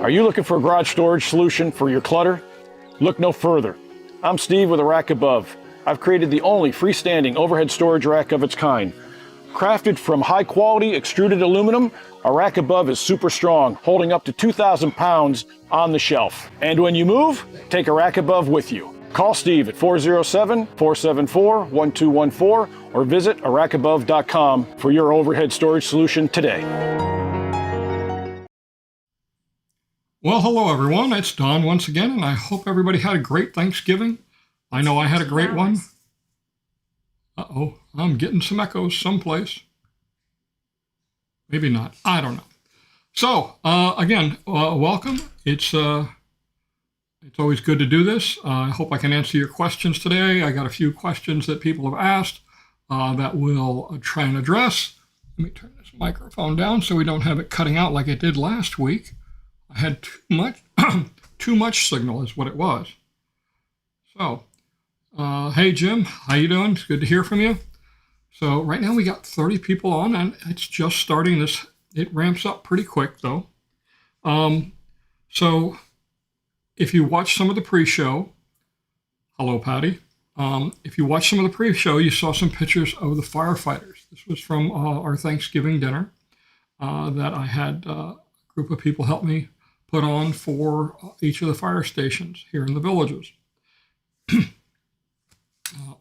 Are you looking for a garage storage solution for your clutter? Look no further. I'm Steve with A Rack Above. I've created the only freestanding overhead storage rack of its kind. Crafted from high-quality extruded aluminum, A Rack Above is super strong, holding up to 2,000 pounds on the shelf. And when you move, take A Rack Above with you. Call Steve at 407-474-1214 or visit arackabove.com for your overhead storage solution today. Well, hello everyone. It's Don once again, and I hope everybody had a great Thanksgiving. I know I had a great one. Uh-oh, I'm getting some echoes someplace. Maybe not. I don't know. So, again, welcome. It's always good to do this. I hope I can answer your questions today. I got a few questions that people have asked that we'll try and address. Let me turn this microphone down so we don't have it cutting out like it did last week. I had too much signal is what it was. So, hey Jim, how you doing? It's good to hear from you. So right now we got 30 people on, and it's just starting this. It ramps up pretty quick though. So if you watch some of the pre-show, hello Patty. If you watched some of the pre-show, you saw some pictures of the firefighters. This was from our Thanksgiving dinner that I had a group of people help me put on for each of the fire stations here in the villages.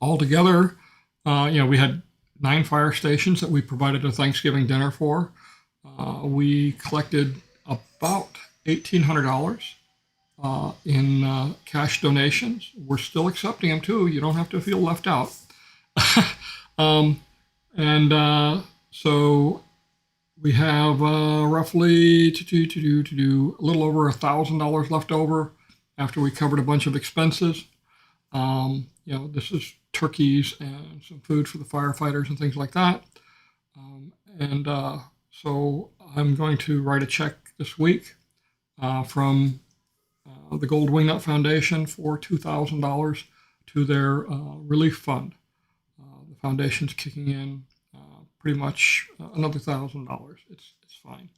Altogether, we had 9 fire stations that we provided a Thanksgiving dinner for. We collected about $1,800 in cash donations. We're still accepting them too. You don't have to feel left out. So we have roughly a little over $1,000 left over after we covered a bunch of expenses. This is turkeys and some food for the firefighters and things like that. So I'm going to write a check this week from the Gold Wingnut Foundation for $2,000 to their relief fund. The foundation's kicking in pretty much another $1,000. It's fine.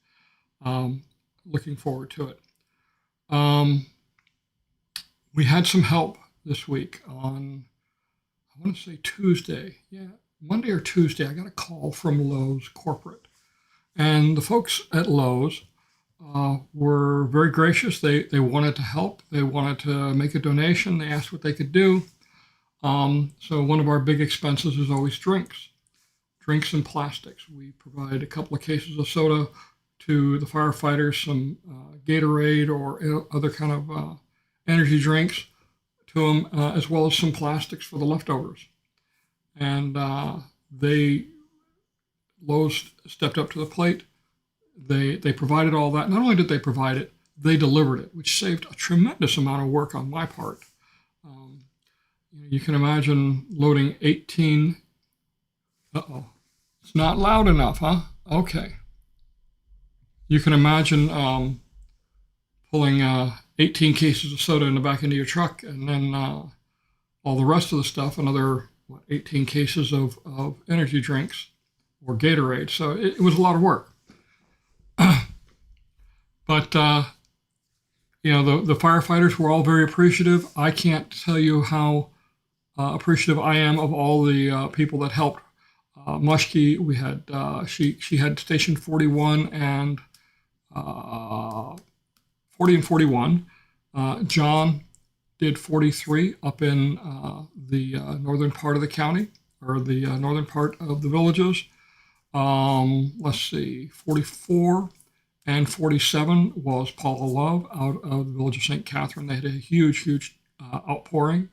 Looking forward to it. We had some help this week on, I want to say Tuesday. Yeah, Monday or Tuesday, I got a call from Lowe's corporate. And the folks at Lowe's were very gracious. They wanted to help. They wanted to make a donation. They asked what they could do. So one of our big expenses is always drinks and plastics. We provide a couple of cases of soda to the firefighters, some Gatorade or other kind of energy drinks to them, as well as some plastics for the leftovers. And Lowe's stepped up to the plate. They provided all that. Not only did they provide it, they delivered it, which saved a tremendous amount of work on my part. You can imagine loading 18. Uh-oh. It's not loud enough, huh? Okay. You can imagine pulling 18 cases of soda in the back into your truck, and then all the rest of the stuff, another 18 cases of energy drinks or Gatorade. So it was a lot of work. But, the firefighters were all very appreciative. I can't tell you how appreciative I am of all the people that helped. Mushki, we had, she had station 41 and 40 and 41. John did 43 up in the northern part of the county, or the northern part of the villages. Let's see, 44 and 47 was Paula Love out of the village of St. Catherine. They had a huge outpouring.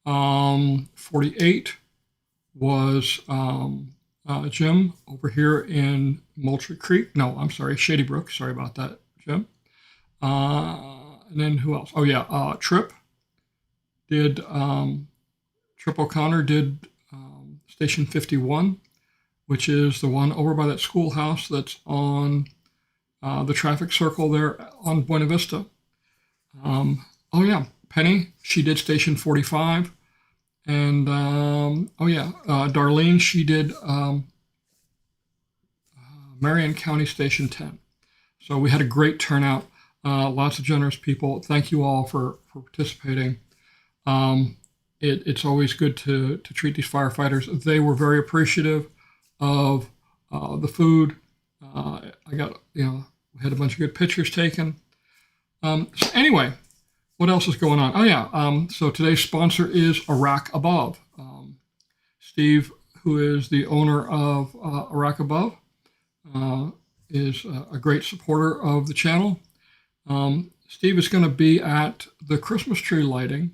48 was Jim over here in Moultrie Creek. No, I'm sorry, Shady Brook. Sorry about that, Jim. And then who else? Oh yeah, Trip O'Connor did station 51, which is the one over by that schoolhouse that's on the traffic circle there on Buena Vista. Oh yeah, Penny, she did station 45. And, Darlene, she did Marion County Station 10. So we had a great turnout. Lots of generous people. Thank you all for participating. It's always good to treat these firefighters. They were very appreciative of the food. I got, we had a bunch of good pictures taken. So anyway, what else is going on? Oh yeah, so today's sponsor is Iraq Above. Steve, who is the owner of Iraq Above, is a great supporter of the channel. Steve is going to be at the Christmas tree lighting.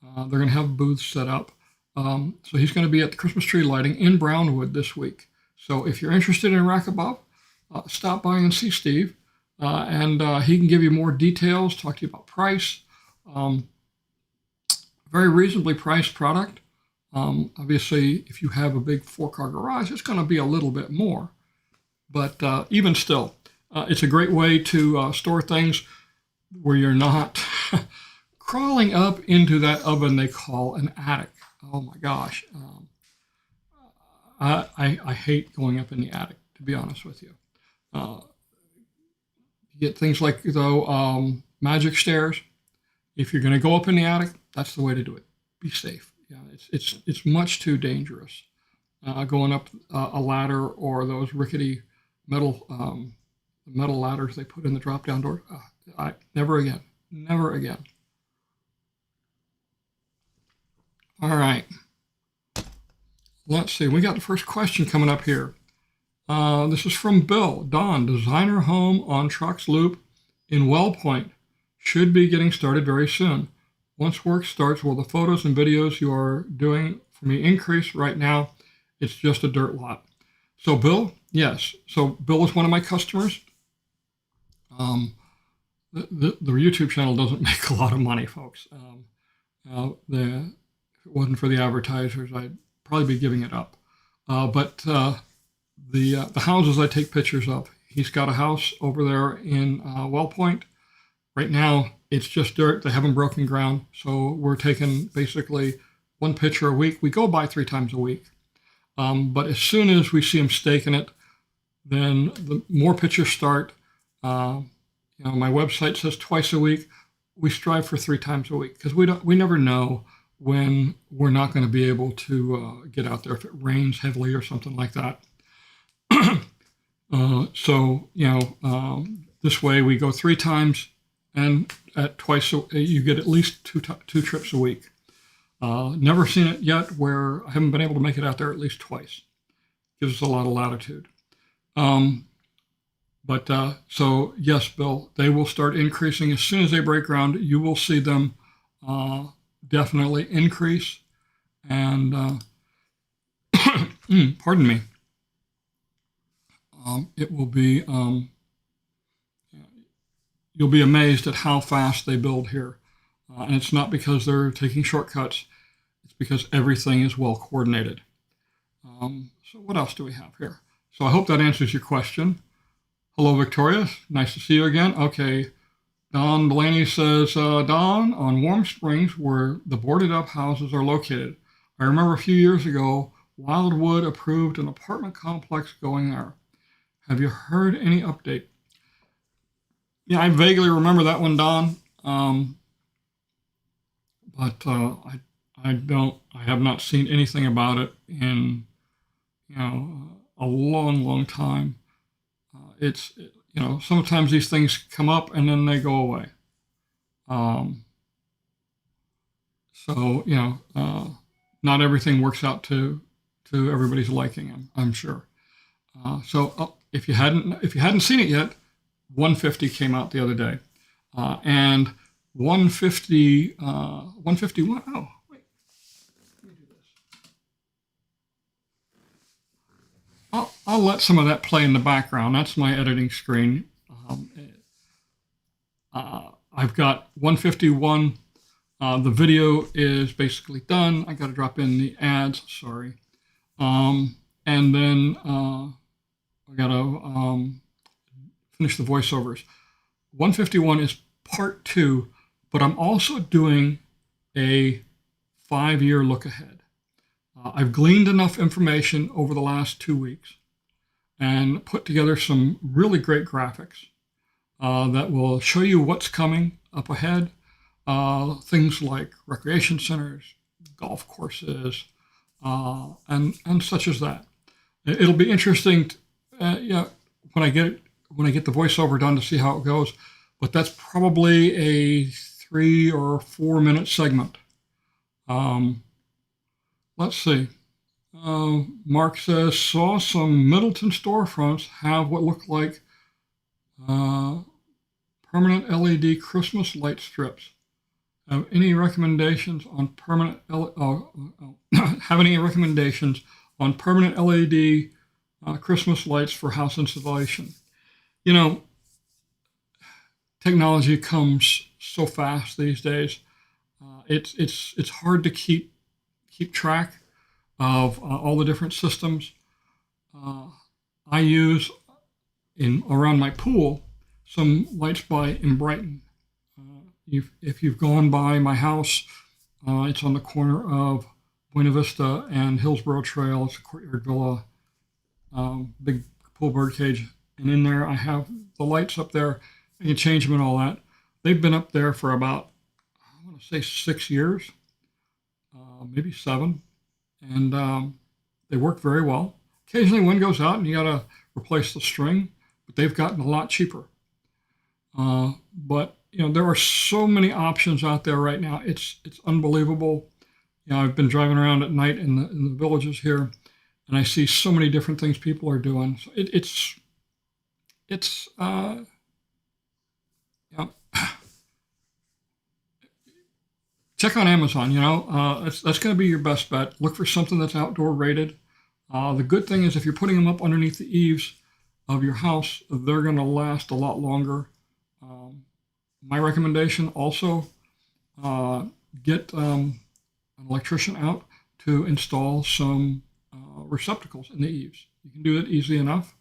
They're going to have booths set up. So he's going to be at the Christmas tree lighting in Brownwood this week. So if you're interested in Iraq Above, stop by and see Steve. And he can give you more details, talk to you about price. Very reasonably priced product. Obviously, if you have a big 4-car garage, it's going to be a little bit more. But even still, it's a great way to store things where you're not crawling up into that oven they call an attic. Oh my gosh. I hate going up in the attic, to be honest with you. You get things like, though, magic stairs. If you're going to go up in the attic, that's the way to do it. Be safe. Yeah, it's much too dangerous going up a ladder or those rickety metal ladders they put in the drop-down door. Never again. Never again. All right. Let's see. We got the first question coming up here. This is from Bill. Don, designer home on Trucks Loop in Wellpoint. Should be getting started very soon. Once work starts, will the photos and videos you are doing for me increase? Right now, it's just a dirt lot. So Bill, yes. So Bill is one of my customers. The YouTube channel doesn't make a lot of money, folks. If it wasn't for the advertisers, I'd probably be giving it up. But the houses I take pictures of, he's got a house over there in Wellpoint. Right now, it's just dirt. They haven't broken ground. So we're taking basically one picture a week. We go by 3 times a week. But as soon as we see him staking it, then the more pictures start. My website says twice a week. We strive for 3 times a week because we never know when we're not going to be able to get out there if it rains heavily or something like that. This way we go 3 times, and at twice you get at least two trips a week. Never seen it yet where I haven't been able to make it out there at least twice. Gives us a lot of latitude. So yes, Bill, they will start increasing as soon as they break ground. You will see them definitely increase, and pardon me. It will be. You'll be amazed at how fast they build here, and it's not because they're taking shortcuts. It's because everything is well coordinated. So what else do we have here? So I hope that answers your question. Hello, Victoria. Nice to see you again. Okay. Don Delaney says, Don, on Warm Springs, where the boarded up houses are located. I remember a few years ago, Wildwood approved an apartment complex going there. Have you heard any update? Yeah, I vaguely remember that one, Don. But I have not seen anything about it in, a long, long time. Sometimes these things come up and then they go away. Not everything works out to everybody's liking, I'm sure. If you hadn't seen it yet, 150 came out the other day, and 151. Oh, wait, let me do this. I'll let some of that play in the background. That's my editing screen. I've got 151. The video is basically done. I got to drop in the ads. Sorry, and then I got to finish the voiceovers. 151 is part 2, but I'm also doing a 5-year look ahead. I've gleaned enough information over the last 2 weeks and put together some really great graphics. that will show you what's coming up ahead. Things like recreation centers, golf courses, and such as that. It'll be interesting, yeah, when I get the voiceover done to see how it goes. But that's probably a 3 or 4 minute segment. Um, let's see. Mark says saw some Middleton storefronts have what look like uh, permanent LED Christmas light strips. Have any recommendations on permanent have any recommendations on permanent LED Christmas lights for house installation? You know, technology comes so fast these days. It's hard to keep track of all the different systems. I use in around my pool some lights by Brighton. If you've gone by my house, it's on the corner of Buena Vista and Hillsborough Trail. It's a courtyard villa, big pool bird cage. And in there, I have the lights up there. And you change them and all that. They've been up there for about, I want to say 6 years, maybe 7. And they work very well. Occasionally one goes out and you got to replace the string, but they've gotten a lot cheaper. But there are so many options out there right now. It's unbelievable. I've been driving around at night in the villages here, and I see so many different things people are doing. So it's check on Amazon. That's going to be your best bet. Look for something that's outdoor rated. The good thing is if you're putting them up underneath the eaves of your house, they're going to last a lot longer. My recommendation also, get an electrician out to install some receptacles in the eaves. You can do it easy enough.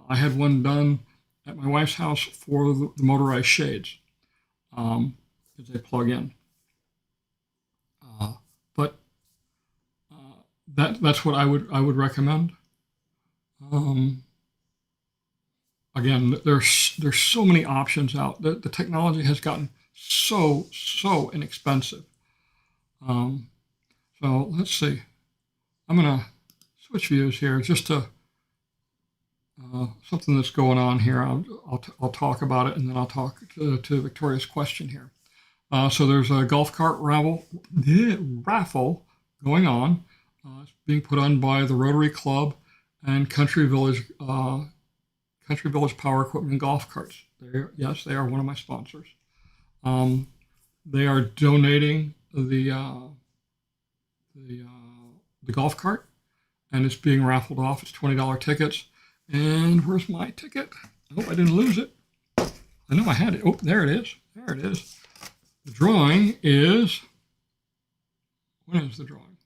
I had one done at my wife's house for the motorized shades, because they plug in. But that's what I would recommend. Again, there's so many options out. The technology has gotten so inexpensive. So let's see. I'm gonna switch views here just to something that's going on here. I'll talk about it, and then I'll talk to Victoria's question here. So there's a golf cart raffle going on. It's being put on by the Rotary Club and Country Village Power Equipment and Golf Carts. Yes, they are one of my sponsors. They are donating the golf cart, and it's being raffled off. It's $20 tickets. And where's my ticket? Oh, I didn't lose it. I know I had it. Oh, there it is. There it is. The drawing is, when is the drawing?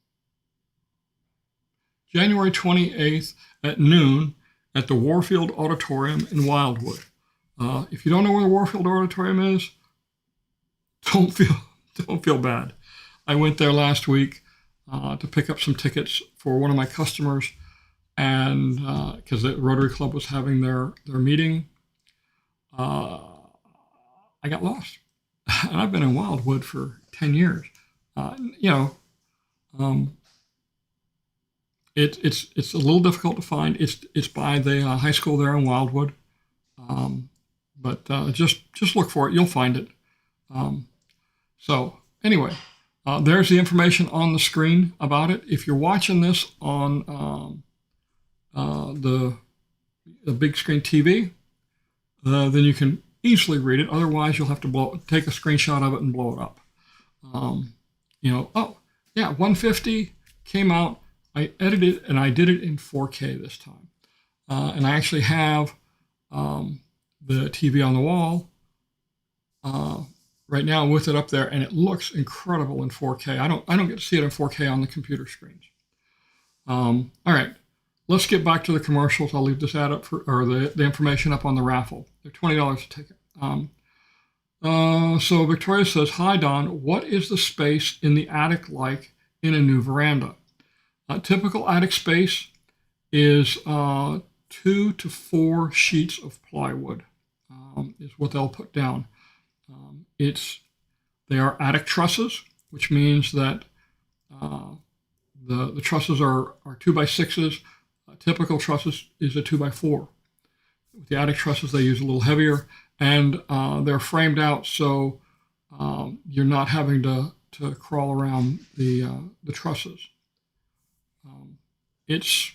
January 28th at noon at the Warfield Auditorium in Wildwood. If you don't know where the Warfield Auditorium is, don't feel bad. I went there last week to pick up some tickets for one of my customers, and because the Rotary Club was having their meeting, I got lost. And I've been in Wildwood for 10 years. It's a little difficult to find. It's by the high school there in Wildwood, but just look for it. You'll find it. So anyway, there's the information on the screen about it. If you're watching this on the big screen TV, then you can easily read it. Otherwise, you'll have to take a screenshot of it and blow it up. 150 came out. I edited and I did it in 4K this time. And I actually have the TV on the wall right now with it up there, and it looks incredible in 4K. I don't get to see it in 4K on the computer screens. All right, let's get back to the commercials. I'll leave this ad up the information up on the raffle. They're $20 a ticket. So Victoria says, "Hi Don, what is the space in the attic like in a new veranda?" Typical attic space is 2 to 4 sheets of plywood. is what they'll put down. They are attic trusses, which means that the trusses are 2x6s. Typical trusses is a 2x4. With the attic trusses, they use a little heavier, and they're framed out so you're not having to crawl around the trusses. It's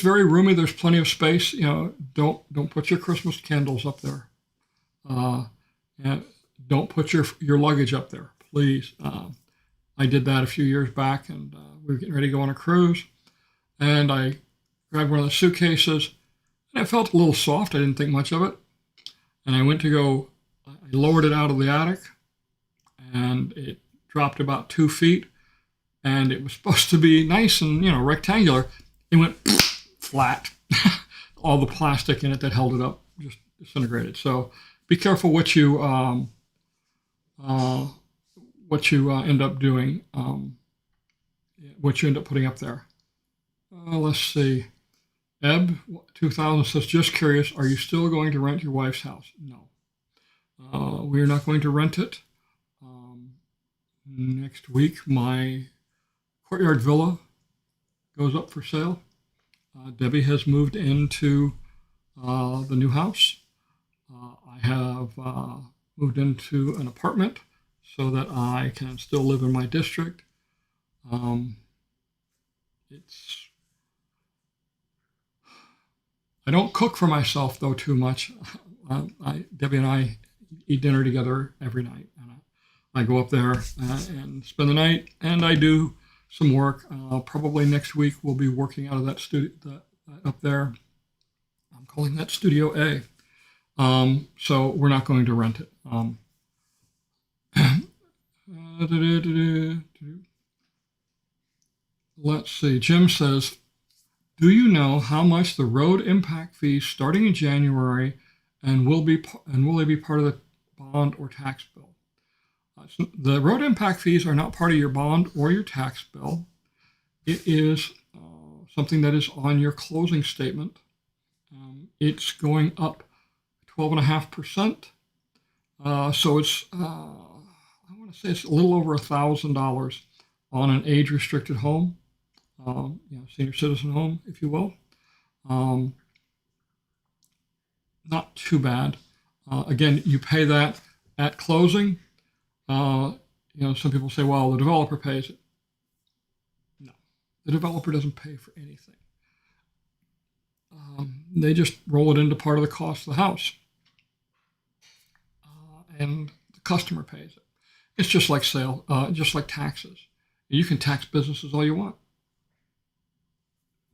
very roomy. There's plenty of space. Don't put your Christmas candles up there. And don't put your luggage up there, please. I did that a few years back, and we were getting ready to go on a cruise, and I grabbed one of the suitcases, and it felt a little soft. I didn't think much of it, and I lowered it out of the attic, and it dropped about 2 feet, and it was supposed to be nice and rectangular. It went flat. All the plastic in it that held it up just disintegrated. So be careful what you end up doing, what you end up putting up there. Let's see. Ebb 2000 says, just curious, are you still going to rent your wife's house? No. We are not going to rent it. Next week, my courtyard villa goes up for sale. Debbie has moved into the new house. I have moved into an apartment so that I can still live in my district. I don't cook for myself though too much. Debbie and I eat dinner together every night. I go up there and spend the night, and I do some work. Probably next week we'll be working out of that studio up there. I'm calling that Studio A. So we're not going to rent it. Let's see. Jim says, do you know how much the road impact fees starting in January and will they be part of the bond or tax bill? The road impact fees are not part of your bond or your tax bill. It is something that is on your closing statement. It's going up 12.5%. So it's, I want to say it's a little over $1,000 on an age-restricted home, senior citizen home, if you will. Not too bad. Again, you pay that at closing. Some people say, well, the developer pays it. No, the developer doesn't pay for anything. They just roll it into part of the cost of the house. And the customer pays it. It's just like just like taxes. You can tax businesses all you want.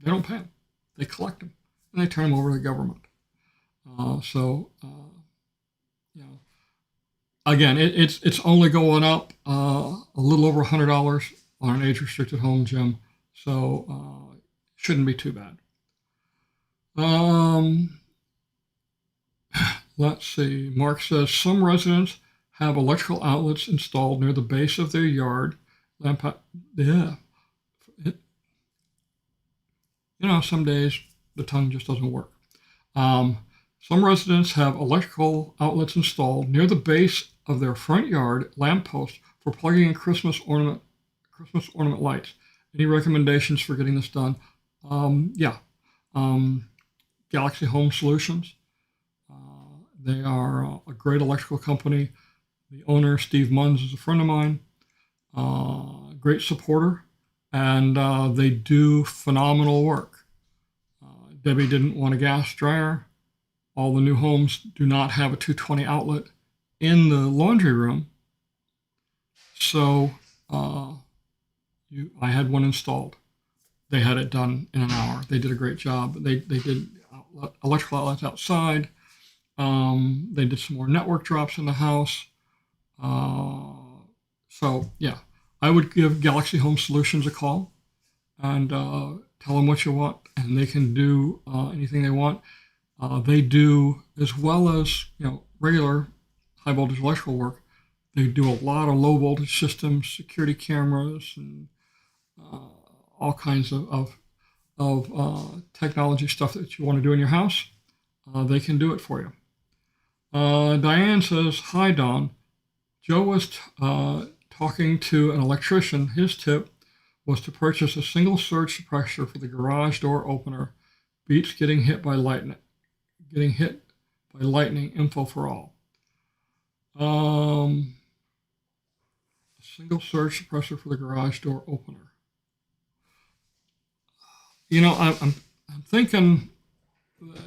They don't pay them. They collect them, and they turn them over to the government. Again, it's only going up a little over $100 on an age-restricted home, Jim. So shouldn't be too bad. Let's see. Mark says some residents have electrical outlets installed near the base of their yard. Some days the tongue just doesn't work. Some residents have electrical outlets installed near the base of their front yard lamppost for plugging in Christmas ornament lights. Any recommendations for getting this done? Galaxy Home Solutions. They are a great electrical company. The owner, Steve Munns, is a friend of mine. Great supporter, and they do phenomenal work. Debbie didn't want a gas dryer. All the new homes do not have a 220 outlet in the laundry room. So I had one installed. They had it done in an hour. They did a great job. They did electrical outlets outside. They did some more network drops in the house. I would give Galaxy Home Solutions a call and tell them what you want, and they can do anything they want. They do, as well as regular high voltage electrical work. They do a lot of low voltage systems, security cameras, and all kinds of technology stuff that you want to do in your house. they can do it for you. Diane says, "Hi, Don. Joe was talking to an electrician. His tip was to purchase a single surge suppressor for the garage door opener. Beats getting hit by lightning. Getting hit by lightning. Info for all. A single surge suppressor for the garage door opener. You know, I'm thinking,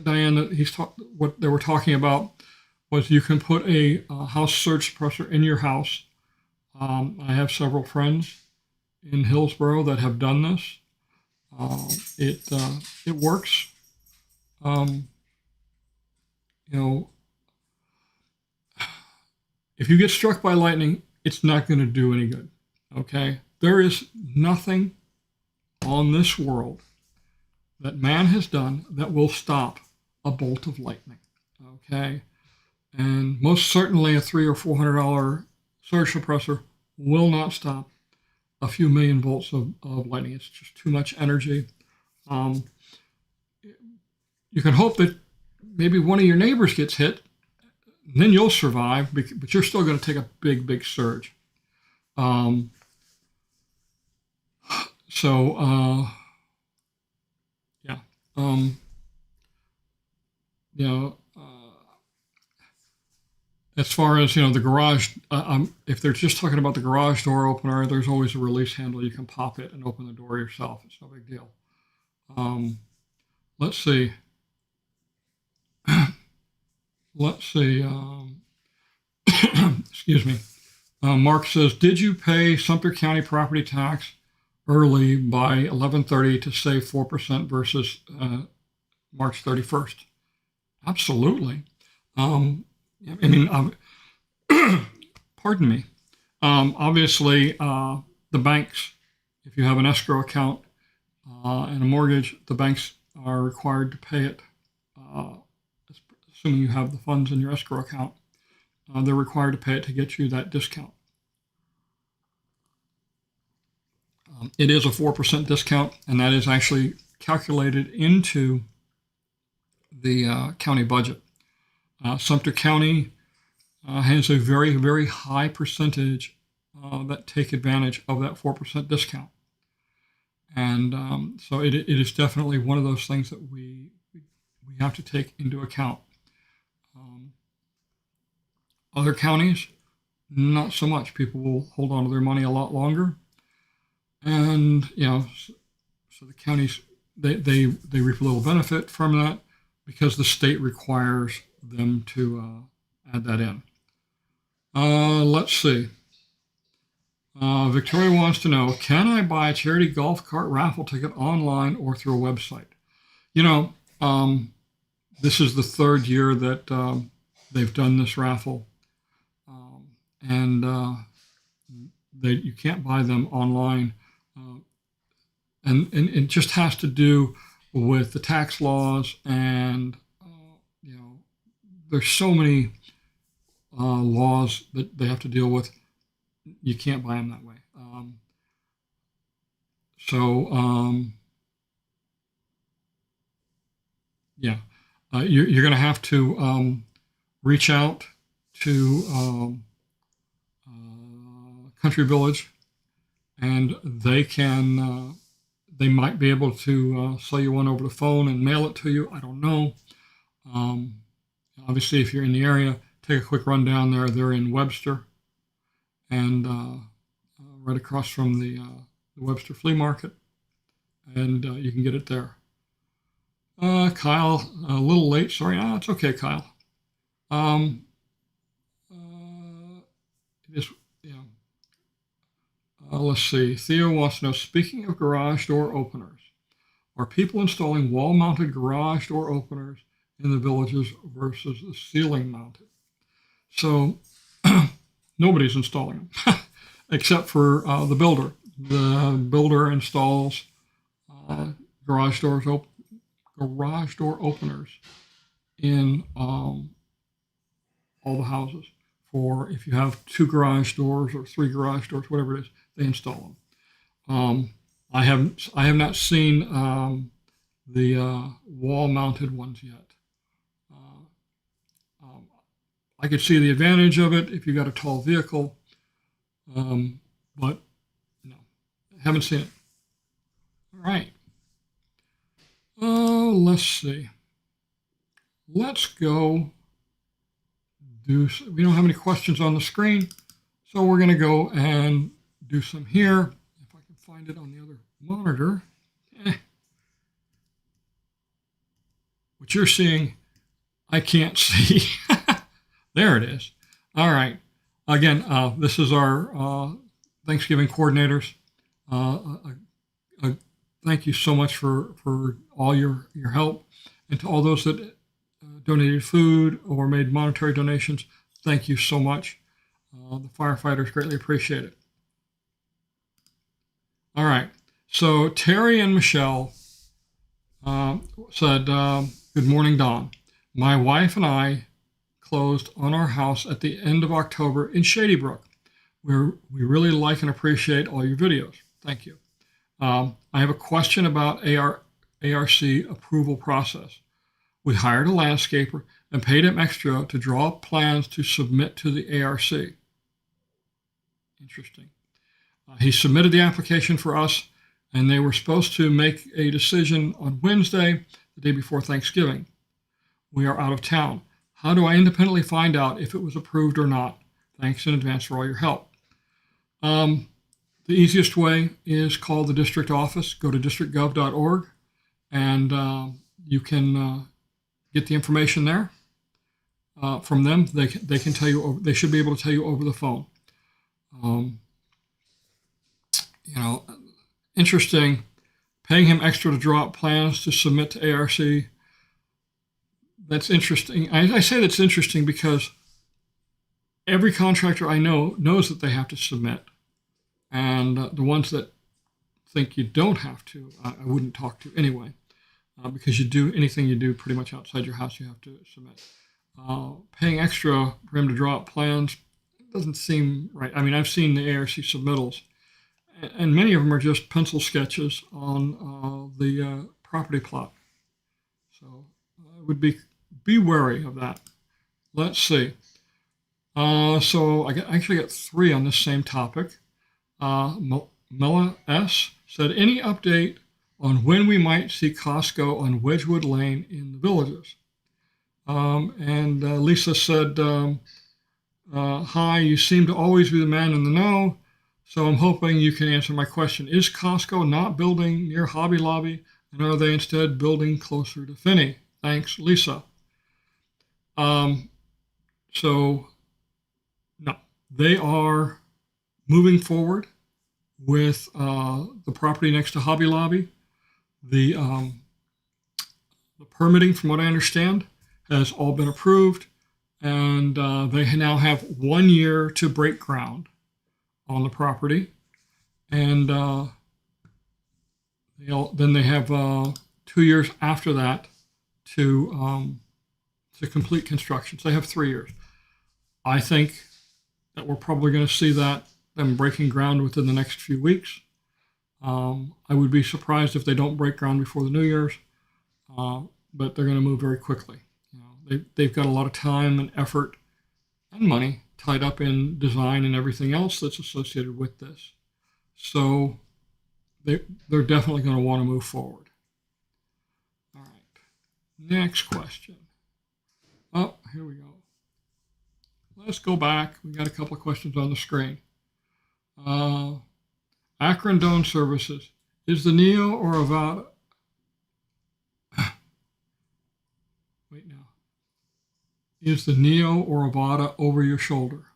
Diane, that what they were talking about was you can put a house surge suppressor in your house. I have several friends in Hillsborough that have done this. It works. You know, if you get struck by lightning, it's not going to do any good. Okay, there is nothing on this world that man has done that will stop a bolt of lightning. Okay, and most certainly a $300 or $400 surge suppressor will not stop a few million volts of lightning. It's just too much energy. You can hope that maybe one of your neighbors gets hit, and then you'll survive, but you're still going to take a big, big surge. Yeah. You know, as far as, you know, the garage, if they're just talking about the garage door opener, there's always a release handle. You can pop it and open the door yourself. It's no big deal. Let's see. Excuse me. Mark says, "Did you pay Sumter County property tax early by 11/30 to save 4% versus March 31st?" Absolutely. I mean, pardon me. Obviously, the banks, if you have an escrow account and a mortgage, the banks are required to pay it, assuming you have the funds in your escrow account. They're required to pay it to get you that discount. It is a 4% discount, and that is actually calculated into the county budget. Sumter County has a very, very high percentage that take advantage of that 4% discount. And so it is definitely one of those things that we have to take into account. Other counties, not so much. People will hold on to their money a lot longer. And, you know, so the counties, they reap a little benefit from that because the state requires them to add that in. Let's see. Victoria wants to know, can I buy a charity golf cart raffle ticket online or through a website? You know, this is the third year that they've done this raffle. And you can't buy them online. And it just has to do with the tax laws, and you know, there's so many laws that they have to deal with. You can't buy them that way. You're going to have to reach out to Country Village, and they might be able to sell you one over the phone and mail it to you. I don't know. Obviously, if you're in the area, take a quick run down there. They're in Webster, and right across from the Webster Flea Market, and you can get it there. Kyle, a little late. Sorry. It's okay, Kyle. It is, yeah. Let's see. Theo wants to know, speaking of garage door openers, are people installing wall-mounted garage door openers in the villages versus the ceiling-mounted? So nobody's installing them except for the builder. The builder installs garage door openers in all the houses. For if you have 2 garage doors or 3 garage doors, whatever it is, they install them. I have not seen the wall-mounted ones yet. I could see the advantage of it if you got a tall vehicle, but no, haven't seen it. All right. Let's see. Let's go we don't have any questions on the screen, so we're going to go and do some here. If I can find it on the other monitor. What you're seeing, I can't see. There it is. All right. Again, this is our Thanksgiving coordinators. Thank you so much for all your help. And to all those that donated food or made monetary donations, thank you so much. The firefighters greatly appreciate it. All right. So Terry and Michelle said, good morning, Don. My wife and I closed on our house at the end of October in Shady Brook. We really like and appreciate all your videos. Thank you. I have a question about ARC approval process. We hired a landscaper and paid him extra to draw up plans to submit to the ARC. Interesting. He submitted the application for us, and they were supposed to make a decision on Wednesday, the day before Thanksgiving. We are out of town. How do I independently find out if it was approved or not? Thanks in advance for all your help. The easiest way is call the district office. Go to districtgov.org, and you can get the information there from them. They can tell you. They should be able to tell you over the phone. Interesting. Paying him extra to draw up plans to submit to ARC. That's interesting. I say that's interesting because every contractor I know knows that they have to submit. And the ones that think you don't have to, I wouldn't talk to anyway, because anything you do pretty much outside your house, you have to submit. Paying extra for him to draw up plans doesn't seem right. I mean, I've seen the ARC submittals, and many of them are just pencil sketches on the property plot. So I would be wary of that. Let's see. So I actually got 3 on this same topic. Mella S. said, any update on when we might see Costco on Wedgewood Lane in the Villages? And Lisa said, hi, you seem to always be the man in the know, so I'm hoping you can answer my question. Is Costco not building near Hobby Lobby, and are they instead building closer to Finney? Thanks, Lisa. So, no, they are moving forward with the property next to Hobby Lobby. The permitting, from what I understand, has all been approved, and they now have 1 year to break ground on the property, and then they have 2 years after that to complete construction. So they have 3 years. I think that we're probably going to see them breaking ground within the next few weeks. I would be surprised if they don't break ground before the New Year's, but they're going to move very quickly. They've got a lot of time and effort and money tied up in design and everything else that's associated with this. So they're definitely going to want to move forward. All right, next question. Oh, here we go. Let's go back. We got a couple of questions on the screen. Akron Dome Services. Is the Neo or Avata? Wait now. Is the Neo or Avata over your shoulder?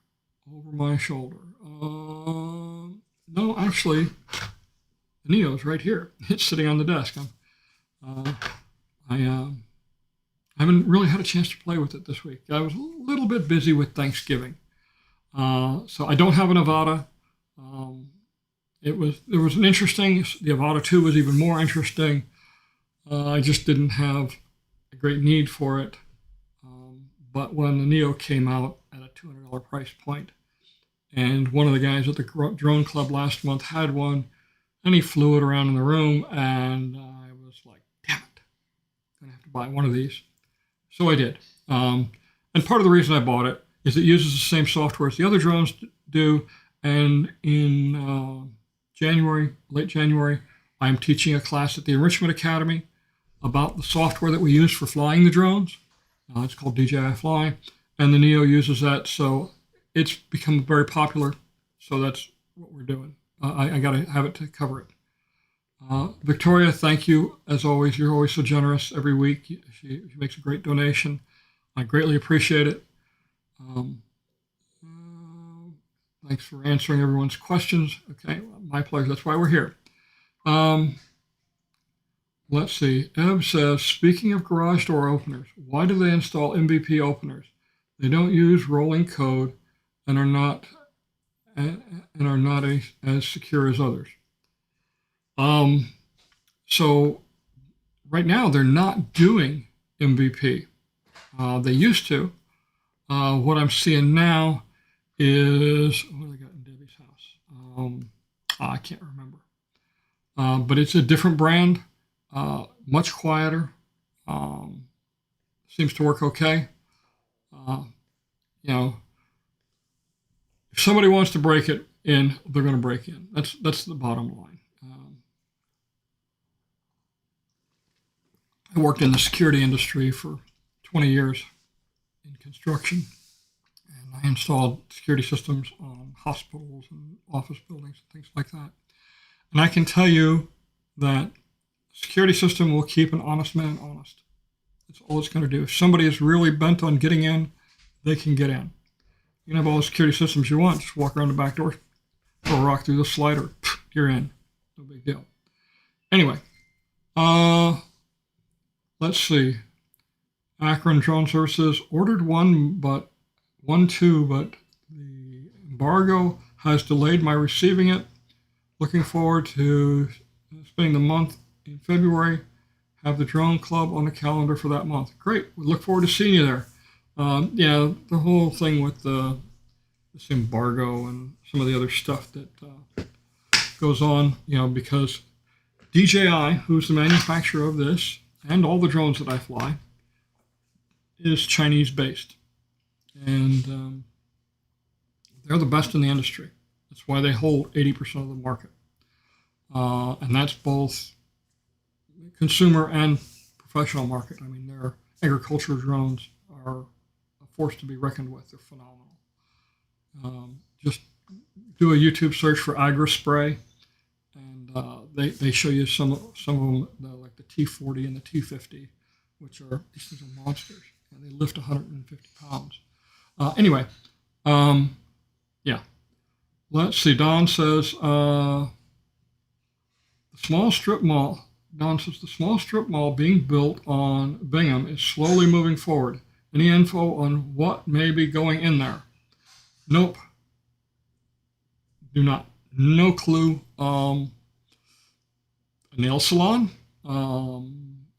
Over my shoulder. No, actually, the Neo's right here. It's sitting on the desk. I haven't really had a chance to play with it this week. I was a little bit busy with Thanksgiving. So I don't have an Avata. There was an interesting, the Avata 2 was even more interesting. I just didn't have a great need for it. But when the Neo came out at a $200 price point, and one of the guys at the drone club last month had one, and he flew it around in the room, and I was like, damn it, I'm going to have to buy one of these. So I did. And part of the reason I bought it is it uses the same software as the other drones do. And in late January, I'm teaching a class at the Enrichment Academy about the software that we use for flying the drones. It's called DJI Fly, and the NEO uses that, so it's become very popular. So that's what we're doing. I got to have it to cover it. Victoria, thank you as always. You're always so generous every week. She makes a great donation. I greatly appreciate it. Thanks for answering everyone's questions. Okay, my pleasure. That's why we're here. Let's see. Eb says, speaking of garage door openers, why do they install MVP openers? They don't use rolling code and are not as secure as others. So right now they're not doing MVP. They used to. What I'm seeing now is, what do I got in Debbie's house? I can't remember. But it's a different brand, much quieter. Seems to work okay. If somebody wants to break it in, they're going to break in. That's the bottom line. I worked in the security industry for 20 years in construction, and I installed security systems on hospitals and office buildings and things like that. And I can tell you that security system will keep an honest man honest. That's all it's going to do. If somebody is really bent on getting in, they can get in. You can have all the security systems you want. Just walk around the back door, throw a rock through the slider, you're in. No big deal. Anyway, let's see. Akron Drone Services ordered one, but the embargo has delayed my receiving it. Looking forward to spending the month in February. Have the drone club on the calendar for that month. Great. We look forward to seeing you there. The whole thing with this embargo and some of the other stuff that goes on, because DJI, who's the manufacturer of this and all the drones that I fly, is Chinese based. And they're the best in the industry. That's why they hold 80% of the market. And that's both consumer and professional market. I mean, their agriculture drones are a force to be reckoned with. They're phenomenal. Just do a YouTube search for AgriSpray, and they show you some of them, like the T40 and the T50, which are, these things are monsters, and they lift 150 pounds. Anyway, yeah. Let's see. Don says the small strip mall. Don says the small strip mall being built on Bingham is slowly moving forward. Any info on what may be going in there? Nope. Do not. No clue. A nail salon, a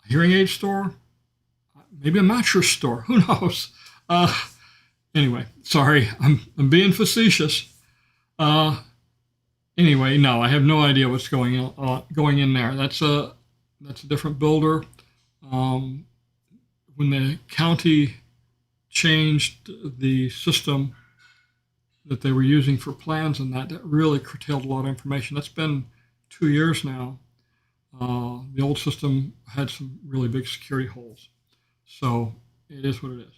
hearing aid store, maybe a mattress store. Who knows? Anyway, sorry, I'm being facetious. Anyway, no, I have no idea what's going in there. That's a different builder. When the county changed the system that they were using for plans and that really curtailed a lot of information. That's been 2 years now. The old system had some really big security holes. So it is what it is.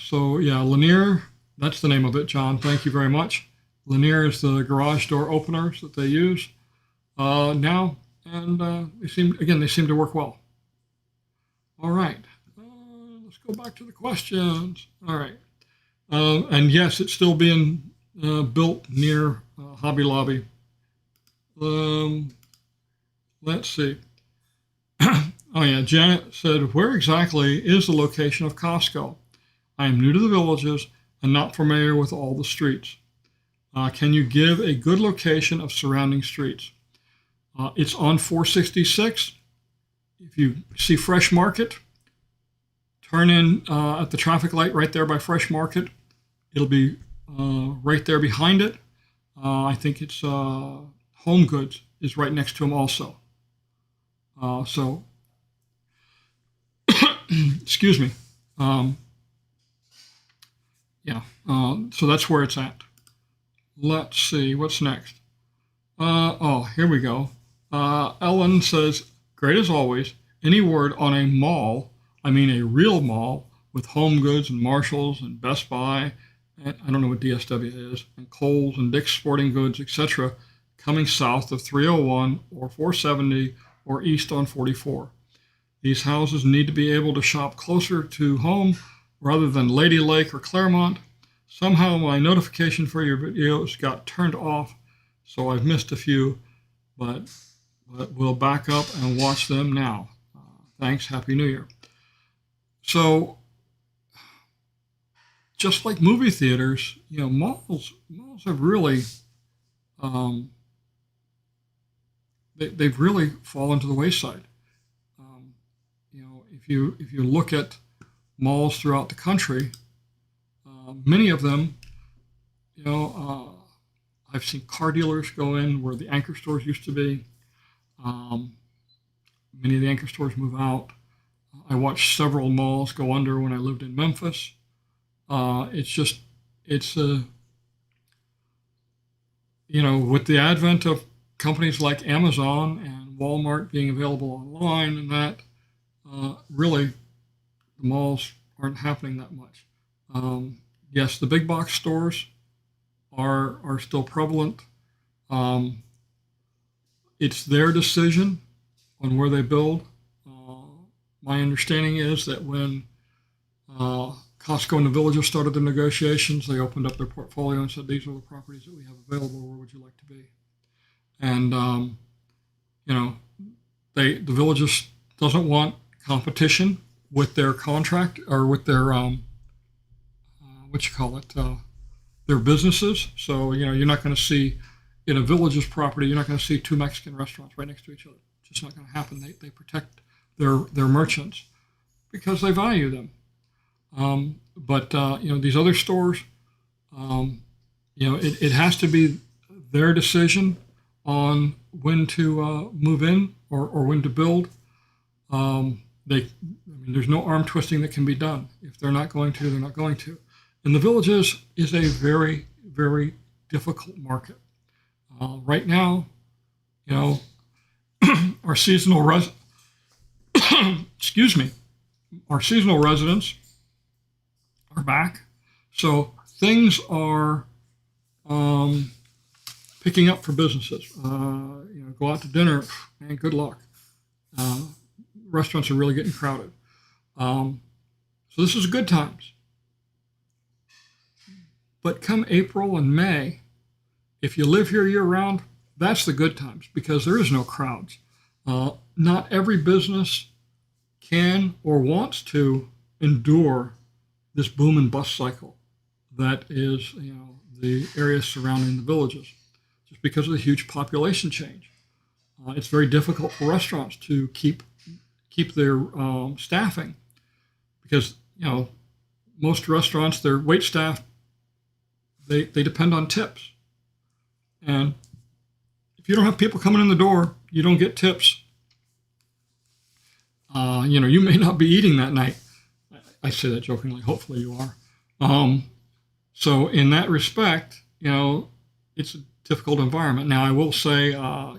So yeah, Lanier, that's the name of it, John. Thank you very much. Lanier is the garage door openers that they use now, and they seem to work well. All right, let's go back to the questions. All right, and yes, it's still being built near Hobby Lobby. Let's see. Oh yeah, Janet said, where exactly is the location of Costco? I am new to the villages and not familiar with all the streets. Can you give a good location of surrounding streets? It's on 466. If you see Fresh Market, turn in at the traffic light right there by Fresh Market. It'll be right there behind it. I think it's Home Goods is right next to them also. So excuse me. Um, yeah, so that's where it's at. Let's see, what's next? Here we go. Ellen says, great as always. Any word on a mall, I mean a real mall, with Home Goods and Marshalls and Best Buy, and I don't know what DSW is, and Kohl's and Dick's Sporting Goods, etc., coming south of 301 or 470 or east on 44. These houses need to be able to shop closer to home rather than Lady Lake or Claremont. Somehow my notification for your videos got turned off, so I've missed a few, but we'll back up and watch them now. Thanks. Happy New Year. So, just like movie theaters, malls have really, they've really fallen to the wayside. If you look at malls throughout the country, many of them, I've seen car dealers go in where the anchor stores used to be. Many of the anchor stores move out. I watched several malls go under when I lived in Memphis. With the advent of companies like Amazon and Walmart being available online and that, really, the malls aren't happening that much. Yes, the big box stores are still prevalent. It's their decision on where they build. My understanding is that when Costco and the Villages started the negotiations, they opened up their portfolio and said, these are the properties that we have available. Where would you like to be? And, the Villages doesn't want competition with their contract or with their, their businesses. So, you're not going to see in a Villages property, you're not going to see two Mexican restaurants right next to each other. It's just not going to happen. They protect their merchants because they value them. But these other stores, it has to be their decision on when to move in or when to build. There's no arm twisting that can be done. If they're not going to, they're not going to. And the Villages is a very, very difficult market. Right now, our seasonal our seasonal residents are back. So things are picking up for businesses. Go out to dinner, man, good luck. Restaurants are really getting crowded. So this is good times. But come April and May, if you live here year round, that's the good times because there is no crowds. Not every business can or wants to endure this boom and bust cycle that is, the areas surrounding the Villages, just because of the huge population change. It's very difficult for restaurants to keep their staffing because, most restaurants, their wait staff, they depend on tips. And if you don't have people coming in the door, you don't get tips. You may not be eating that night. I say that jokingly. Hopefully you are. So in that respect, it's a difficult environment. Now, I will say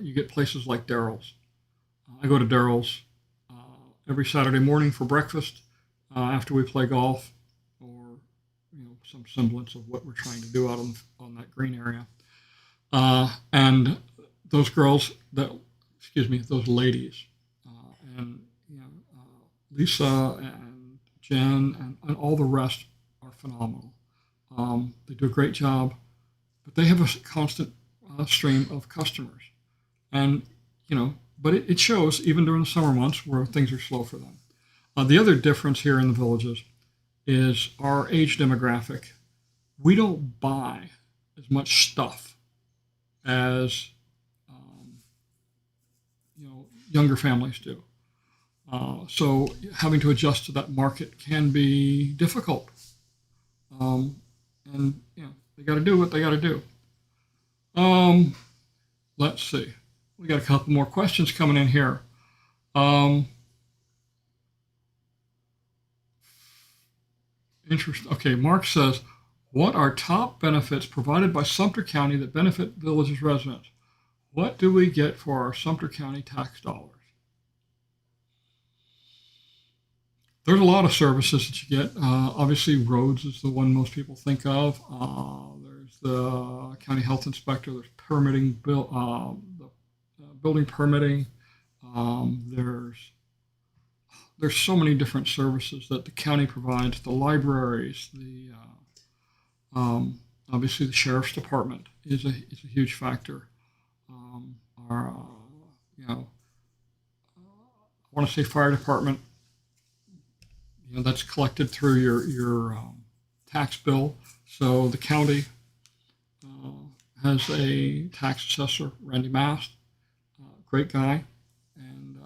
you get places like Daryl's. I go to Daryl's every Saturday morning for breakfast after we play golf or, some semblance of what we're trying to do out on that green area. And those girls, those ladies, and Lisa and Jen and all the rest are phenomenal. They do a great job, but they have a constant stream of customers, and but it shows even during the summer months where things are slow for them. The other difference here in the Villages is our age demographic. We don't buy as much stuff as younger families do. So having to adjust to that market can be difficult. And they got to do what they got to do. Let's see. We got a couple more questions coming in here. Interesting. Okay, Mark says, what are top benefits provided by Sumter County that benefit village's residents? What do we get for our Sumter County tax dollars? There's a lot of services that you get. Obviously, roads is the one most people think of. There's the county health inspector. There's permitting, building permitting. There's so many different services that the county provides. The libraries, obviously the sheriff's department is a huge factor. Our I want to say fire department. That's collected through your tax bill. So the county has a tax assessor, Randy Mast, great guy, and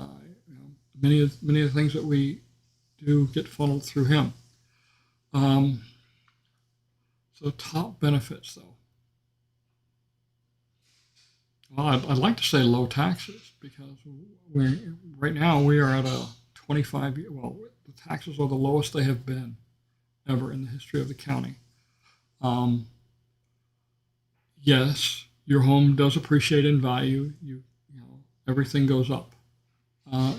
many of the things that we do get funneled through him. So top benefits, though. Well, I'd like to say low taxes because right now we are at a 25-year. Well, the taxes are the lowest they have been ever in the history of the county. Yes, your home does appreciate in value. Everything goes up,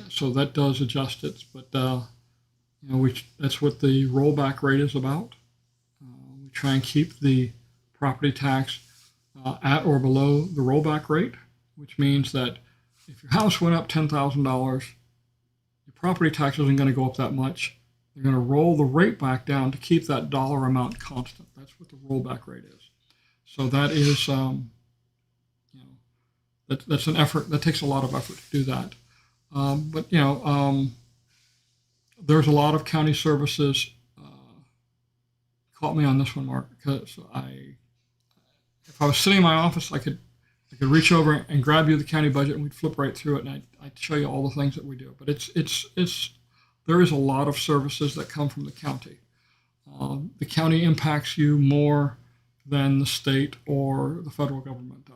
so that does adjust it. But that's what the rollback rate is about. We try and keep the property tax at or below the rollback rate, which means that if your house went up $10,000, your property tax isn't going to go up that much. They're going to roll the rate back down to keep that dollar amount constant. That's what the rollback rate is. So that is, that's an effort. That takes a lot of effort to do that. But there's a lot of county services. Caught me on this one, Mark, because if I was sitting in my office, I could reach over and grab you the county budget, and we'd flip right through it, and I'd show you all the things that we do. But there is a lot of services that come from the county. The county impacts you more than the state or the federal government does.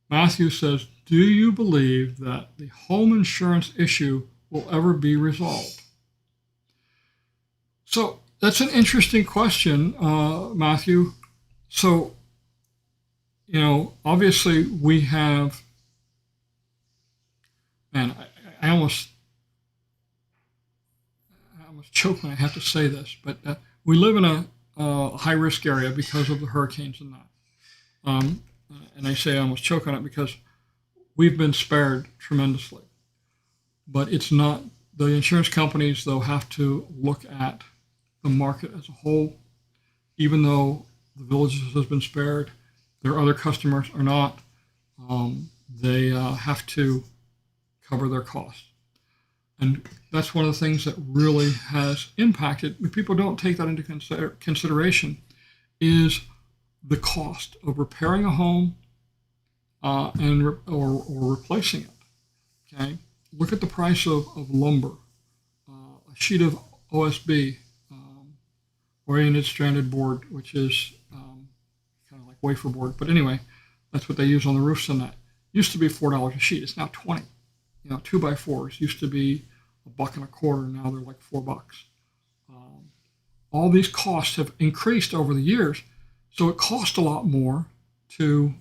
Matthew says, do you believe that the home insurance issue will ever be resolved? So that's an interesting question, Matthew. So, obviously we have, man, I almost choke when I have to say this, but we live in a high-risk area because of the hurricanes and that. And I say I almost choke on it because we've been spared tremendously. But it's not, the insurance companies, though, have to look at the market as a whole. Even though the villages has been spared, their other customers are not. They have to cover their costs. And that's one of the things that really has impacted, people don't take that into consideration, is the cost of repairing a home or replacing it. Okay, look at the price of lumber, a sheet of OSB, oriented stranded board, which is kind of like wafer board. But anyway, that's what they use on the roofs and that. Used to be $4 a sheet. It's now 20. 2x4s used to be $1.25. Now they're like $4. All these costs have increased over the years, so it costs a lot more to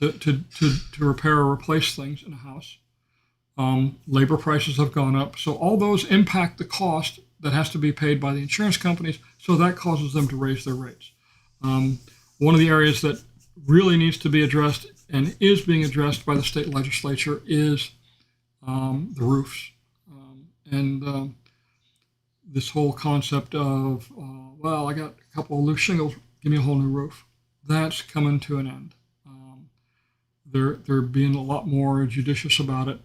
to repair or replace things in a house. Labor prices have gone up, so all those impact the cost that has to be paid by the insurance companies. So that causes them to raise their rates. One of the areas that really needs to be addressed and is being addressed by the state legislature is the roofs. This whole concept of, well, I got a couple of loose shingles, give me a whole new roof. That's coming to an end. They're being a lot more judicious about it.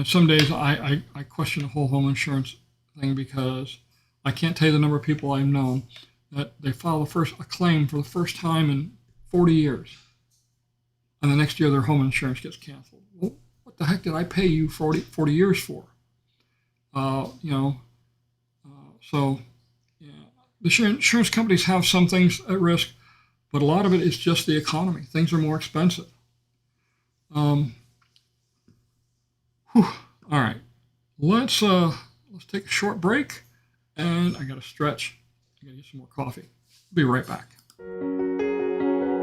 Some days I question the whole home insurance thing because I can't tell you the number of people I've known that they file a claim for the first time in 40 years, and the next year their home insurance gets canceled. Well, what the heck did I pay you 40 years for? So yeah, the insurance companies have some things at risk. but a lot of it is just the economy. Things are more expensive. All right, let's take a short break, and I got to stretch. I got to get some more coffee. Be right back.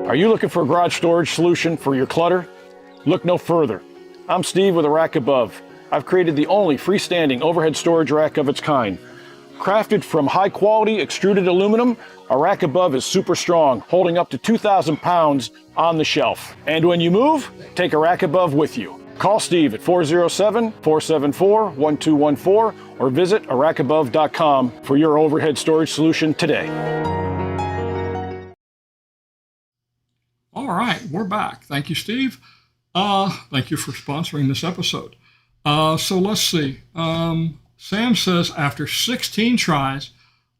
Are you looking for a garage storage solution for your clutter? Look no further. I'm Steve with a Rack Above. I've created the only freestanding overhead storage rack of its kind. Crafted from high-quality extruded aluminum, a Rack Above is super strong, holding up to 2,000 pounds on the shelf. And when you move, take a Rack Above with you. Call Steve at 407-474-1214 or visit arackabove.com for your overhead storage solution today. All right, we're back. Thank you, Steve. Thank you for sponsoring this episode. So let's see. Sam says, after 16 tries,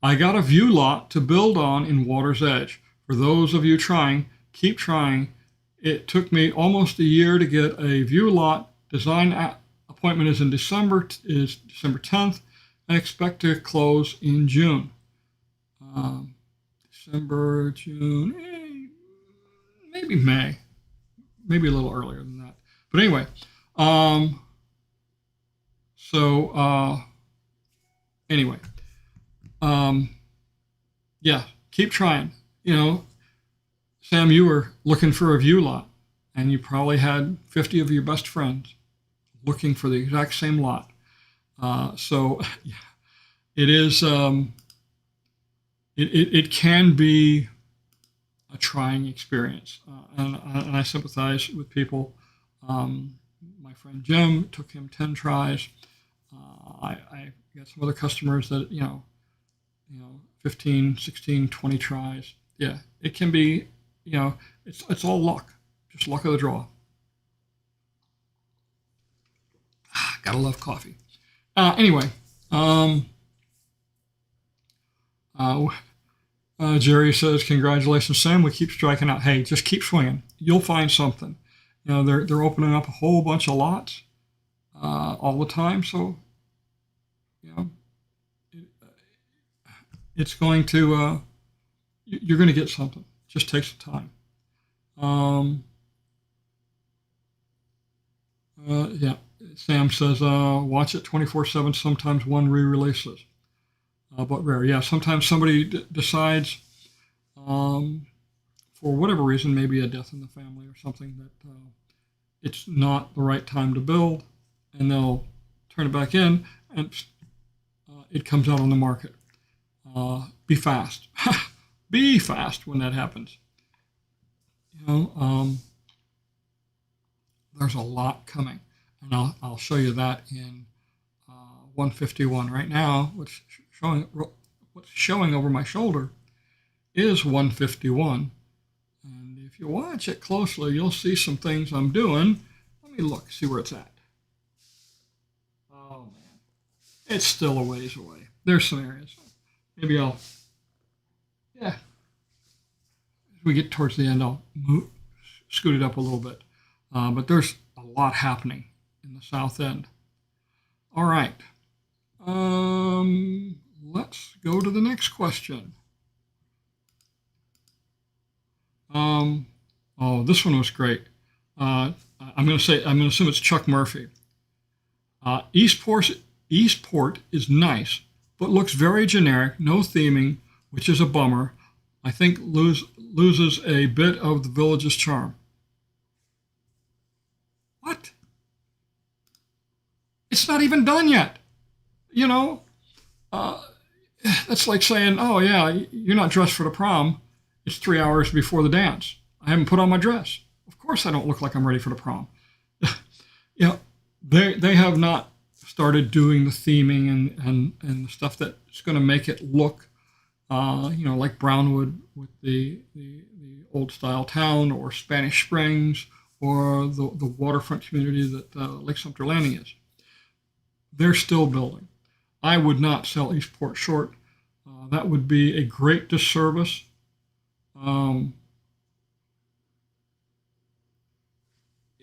I got a view lot to build on in Water's Edge. For those of you trying, keep trying. It took me almost a year to get a view lot. Design appointment is December 10th. I expect to close in June. December, June, maybe May. Maybe a little earlier than that. But anyway, yeah, keep trying. Sam, you were looking for a view lot, and you probably had 50 of your best friends looking for the exact same lot. So yeah, it is. It can be a trying experience, and I sympathize with people. My friend Jim, took him 10 tries. I got some other customers that 15, 16, 20 tries. Yeah, it can be. It's all luck, just luck of the draw. Gotta love coffee. Anyway, Jerry says, congratulations, Sam. We keep striking out. Hey, just keep swinging. You'll find something. They're opening up a whole bunch of lots all the time. So, it's going to, you're going to get something. It just takes time. Yeah. Sam says, watch it 24/7. Sometimes one re-releases, but rare. Yeah, sometimes somebody decides, for whatever reason, maybe a death in the family or something, that it's not the right time to build, and they'll turn it back in, and it comes out on the market. Be fast. Be fast when that happens. There's a lot coming. And I'll show you that in 151 right now. What's showing over my shoulder is 151. And if you watch it closely, you'll see some things I'm doing. Let me look, see where it's at. Oh, man. It's still a ways away. There's some areas. Maybe as we get towards the end, I'll scoot it up a little bit. But there's a lot happening in the south end. All right. Let's go to the next question. This one was great. I'm going to assume it's Chuck Murphy. Eastport is nice, but looks very generic, no theming, which is a bummer. I think loses a bit of the village's charm. What? It's not even done yet. That's like saying, oh yeah, you're not dressed for the prom. It's 3 hours before the dance. I haven't put on my dress. Of course I don't look like I'm ready for the prom. They have not started doing the theming and the stuff that's going to make it look, like Brownwood with the old style town, or Spanish Springs, or the waterfront community that Lake Sumter Landing is. They're still building. I would not sell Eastport short. That would be a great disservice.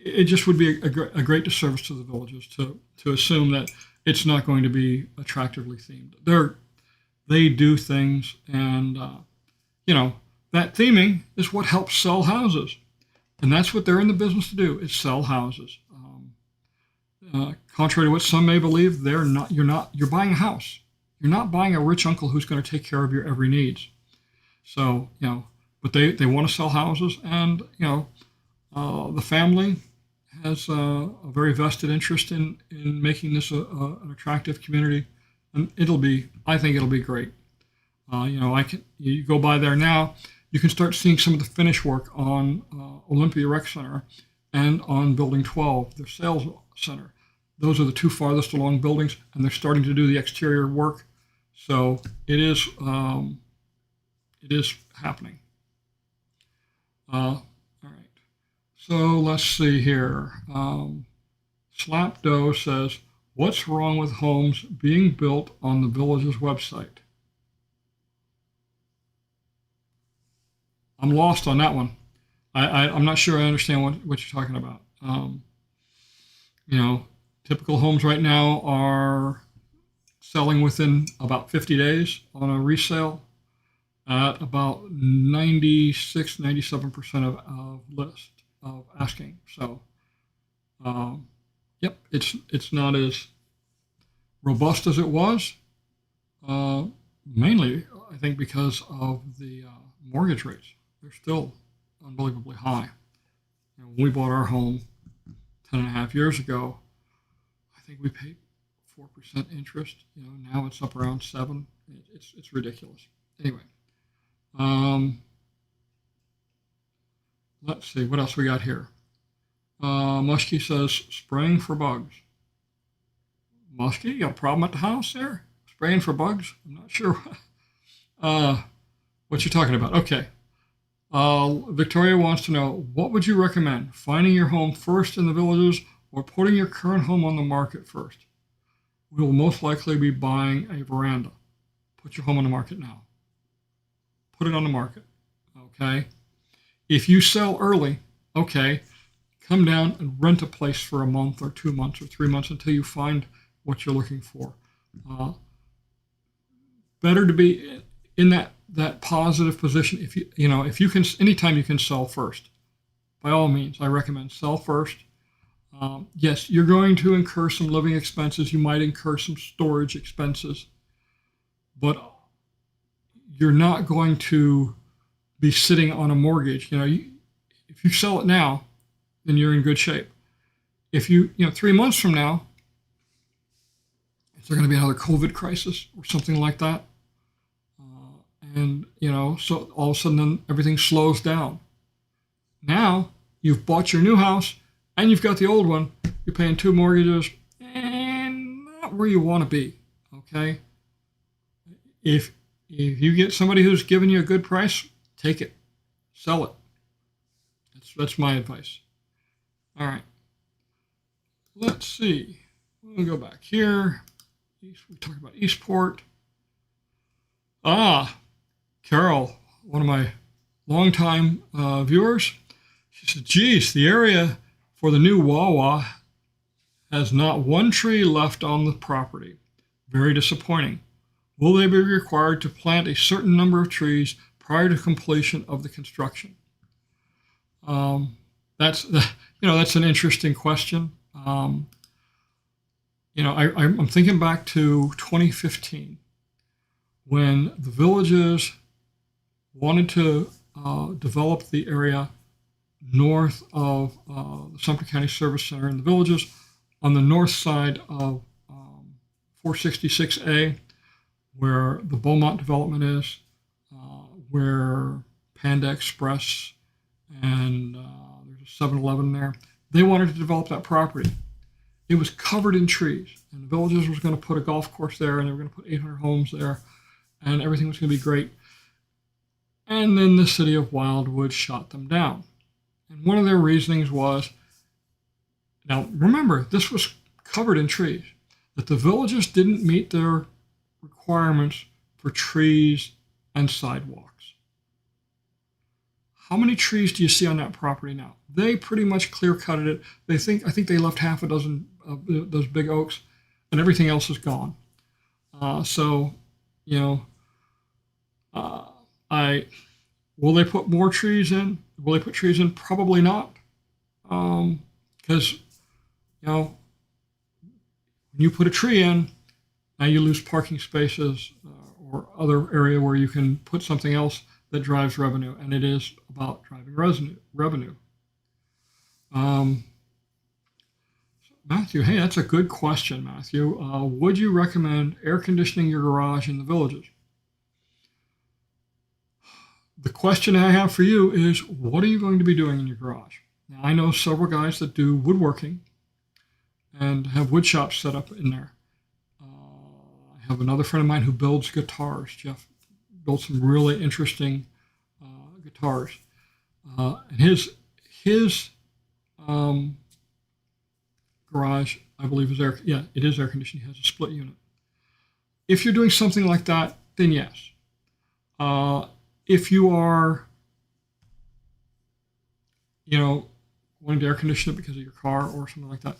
It just would be a great disservice to the villages to assume that it's not going to be attractively themed. They do things, and that theming is what helps sell houses. And that's what they're in the business to do, is sell houses. Contrary to what some may believe, you're buying a house. You're not buying a rich uncle who's going to take care of your every needs. So, but they want to sell houses, and, the family has a very vested interest in making this an attractive community, and I think it'll be great. You go by there now, you can start seeing some of the finish work on Olympia Rec Center and on Building 12, their sales center. Those are the two farthest along buildings, and they're starting to do the exterior work. So it is happening. All right. So let's see here. Slapdoe says, "What's wrong with homes being built on the village's website?" I'm lost on that one. I'm not sure I understand what you're talking about. Typical homes right now are selling within about 50 days on a resale at about 96, 97% of list of asking. So, yep, it's not as robust as it was. Mainly, I think, because of the mortgage rates. They're still unbelievably high. When we bought our home 10 and a half years ago, I think we paid 4% interest. Now it's up around 7%. It's ridiculous. Anyway, let's see what else we got here. Muskie says, spraying for bugs. Muskie, you got a problem at the house there? Spraying for bugs? I'm not sure what you're talking about. Okay. Victoria wants to know, what would you recommend? Finding your home first in the villages or putting your current home on the market first? We will most likely be buying a veranda. Put your home on the market now. Put it on the market. Okay. If you sell early, okay, come down and rent a place for a month or 2 months or 3 months until you find what you're looking for. Better to be in that positive position. If you can, anytime you can sell first, by all means, I recommend sell first. Yes, you're going to incur some living expenses. You might incur some storage expenses, but you're not going to be sitting on a mortgage. If you sell it now, then you're in good shape. If 3 months from now, is there going to be another COVID crisis or something like that? And, so all of a sudden then everything slows down. Now you've bought your new house and you've got the old one. You're paying 2 mortgages and not where you want to be. Okay. If you get somebody who's giving you a good price, take it, sell it. That's my advice. All right. Let's see. We'll go back here. We talked about Eastport. Carol, one of my longtime viewers, she said, geez, the area for the new Wawa has not one tree left on the property. Very disappointing. Will they be required to plant a certain number of trees prior to completion of the construction? That's an interesting question. I'm thinking back to 2015 when the villages wanted to develop the area north of the Sumter County Service Center in the villages on the north side of 466A, where the Beaumont development is, where Panda Express and there's a 7-Eleven there. They wanted to develop that property. It was covered in trees, and the villages was going to put a golf course there, and they were going to put 800 homes there, and everything was going to be great. And then the city of Wildwood shot them down. And one of their reasonings was, now remember, this was covered in trees, that the villages didn't meet their requirements for trees and sidewalks. How many trees do you see on that property now? They pretty much clear-cutted it. I think they left half a dozen of those big oaks, and everything else is gone. Will they put more trees in? Will they put trees in? Probably not, because when you put a tree in, now you lose parking spaces or other area where you can put something else that drives revenue, and it is about driving revenue. Matthew, hey, that's a good question, Matthew. Would you recommend air conditioning your garage in the villages? The question I have for you is, what are you going to be doing in your garage? Now, I know several guys that do woodworking and have wood shops set up in there. I have another friend of mine who builds guitars. Jeff built some really interesting guitars. And his garage, I believe, is it is air conditioned. He has a split unit. If you're doing something like that, then yes. If you are, wanting to air condition it because of your car or something like that,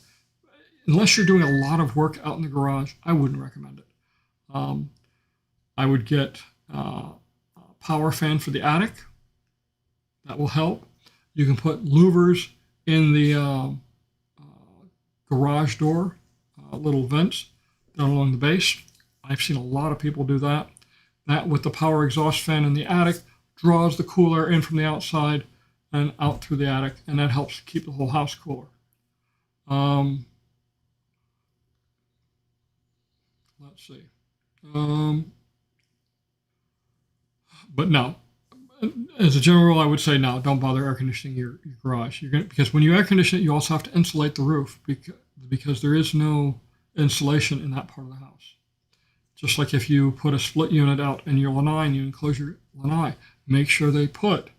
unless you're doing a lot of work out in the garage, I wouldn't recommend it. I would get a power fan for the attic. That will help. You can put louvers in the garage door, little vents down along the base. I've seen a lot of people do that. That with the power exhaust fan in the attic draws the cool air in from the outside and out through the attic, and that helps keep the whole house cooler. Let's see. But no, as a general rule, I would say no, don't bother air conditioning your garage. Because when you air condition it, you also have to insulate the roof because there is no insulation in that part of the house. Just like if you put a split unit out in your lanai and you enclose your lanai, make sure they put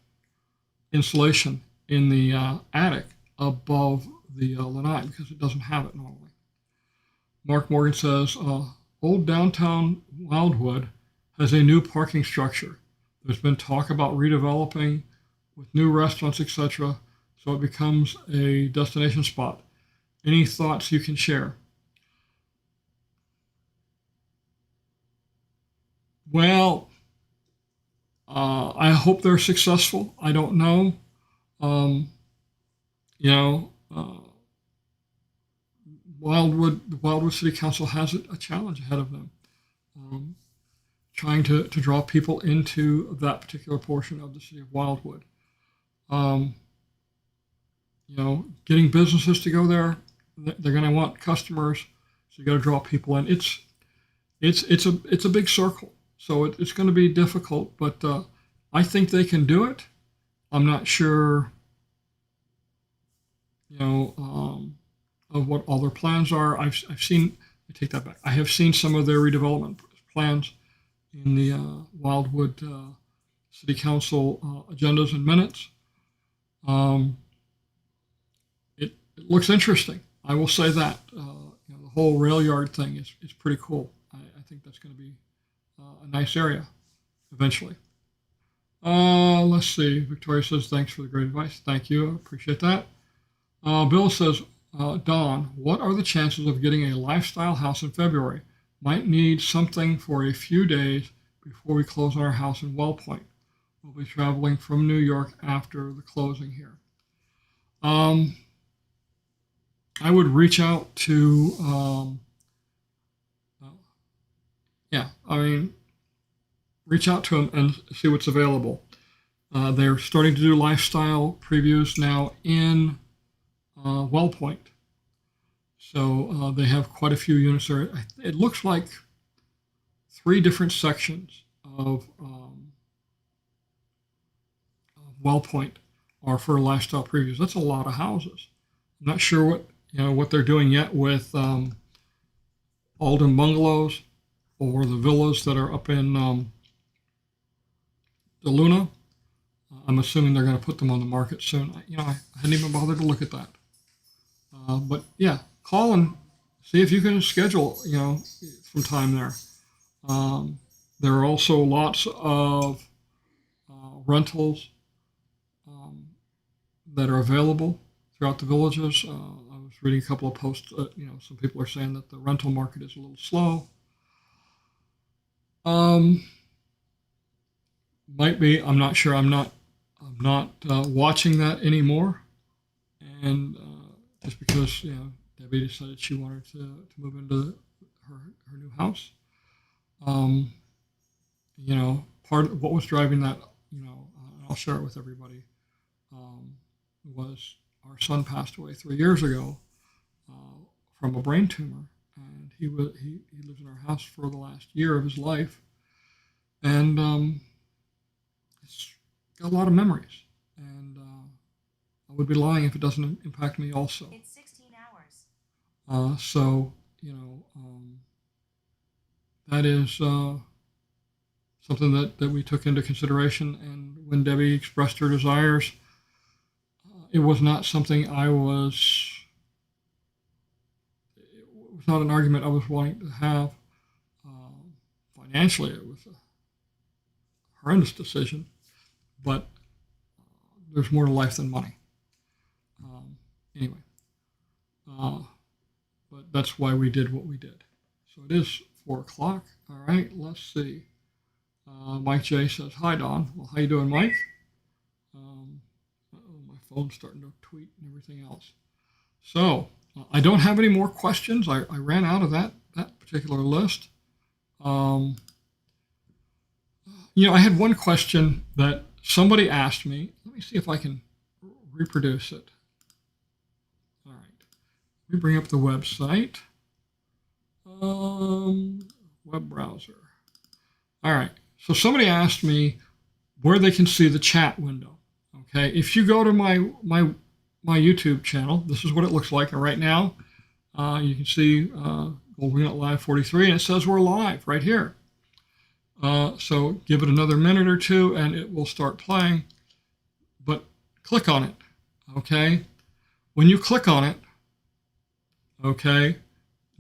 insulation in the attic above the lanai because it doesn't have it normally. Mark Morgan says, old downtown Wildwood has a new parking structure. There's been talk about redeveloping with new restaurants, etc., so it becomes a destination spot. Any thoughts you can share? Well, I hope they're successful. I don't know. The Wildwood City Council has a challenge ahead of them, trying to draw people into that particular portion of the city of Wildwood. Getting businesses to go there, they're going to want customers, so you got to draw people in. It's a big circle, so it's going to be difficult, but I think they can do it. I'm not sure, of what all their plans are. I've seen. I take that back. I have seen some of their redevelopment plans in the Wildwood City Council agendas and minutes. It looks interesting. I will say that. The whole rail yard thing is pretty cool. I think that's going to be a nice area eventually. Let's see. Victoria says, thanks for the great advice. Thank you. I appreciate that. Bill says, Don, what are the chances of getting a lifestyle house in February? Might need something for a few days before we close on our house in Wellpoint. We'll be traveling from New York after the closing here. I would reach out to, reach out to them and see what's available. They're starting to do lifestyle previews now in Wellpoint. So they have quite a few units there. It looks like 3 different sections of Wellpoint are for lifestyle previews. That's a lot of houses. I'm not sure what they're doing yet with Alden bungalows or the villas that are up in DeLuna. I'm assuming they're going to put them on the market soon. I hadn't even bothered to look at that. But yeah, call and see if you can schedule, some time there. There are also lots of rentals that are available throughout the villages. I was reading a couple of posts. Some people are saying that the rental market is a little slow. Might be. I'm not sure. I'm not watching that anymore, and just because Debbie decided she wanted to move into her new house. Um, Part of what was driving that, and I'll share it with everybody, was our son passed away 3 years ago from a brain tumor, and he lived in our house for the last year of his life, and it's got a lot of memories, and I would be lying if it doesn't impact me also. It's 16 hours. So that is something that we took into consideration, and when Debbie expressed her desires, it was not something it was not an argument I was wanting to have. Financially, it was a horrendous decision, but there's more to life than money. Anyway, but that's why we did what we did. So it is 4 o'clock. All right, let's see. Mike J says, "Hi, Don." Well, how you doing, Mike? My phone's starting to tweet and everything else. So I don't have any more questions. I ran out of that particular list. I had one question that somebody asked me. Let me see if I can reproduce it. All right. Let me bring up the website. Web browser. All right. So somebody asked me where they can see the chat window. Okay. If you go to my YouTube channel, this is what it looks like. And right now, you can see Wingnut Live 43, and it says we're live right here. So give it another minute or two, and it will start playing. But click on it, okay? When you click on it, okay,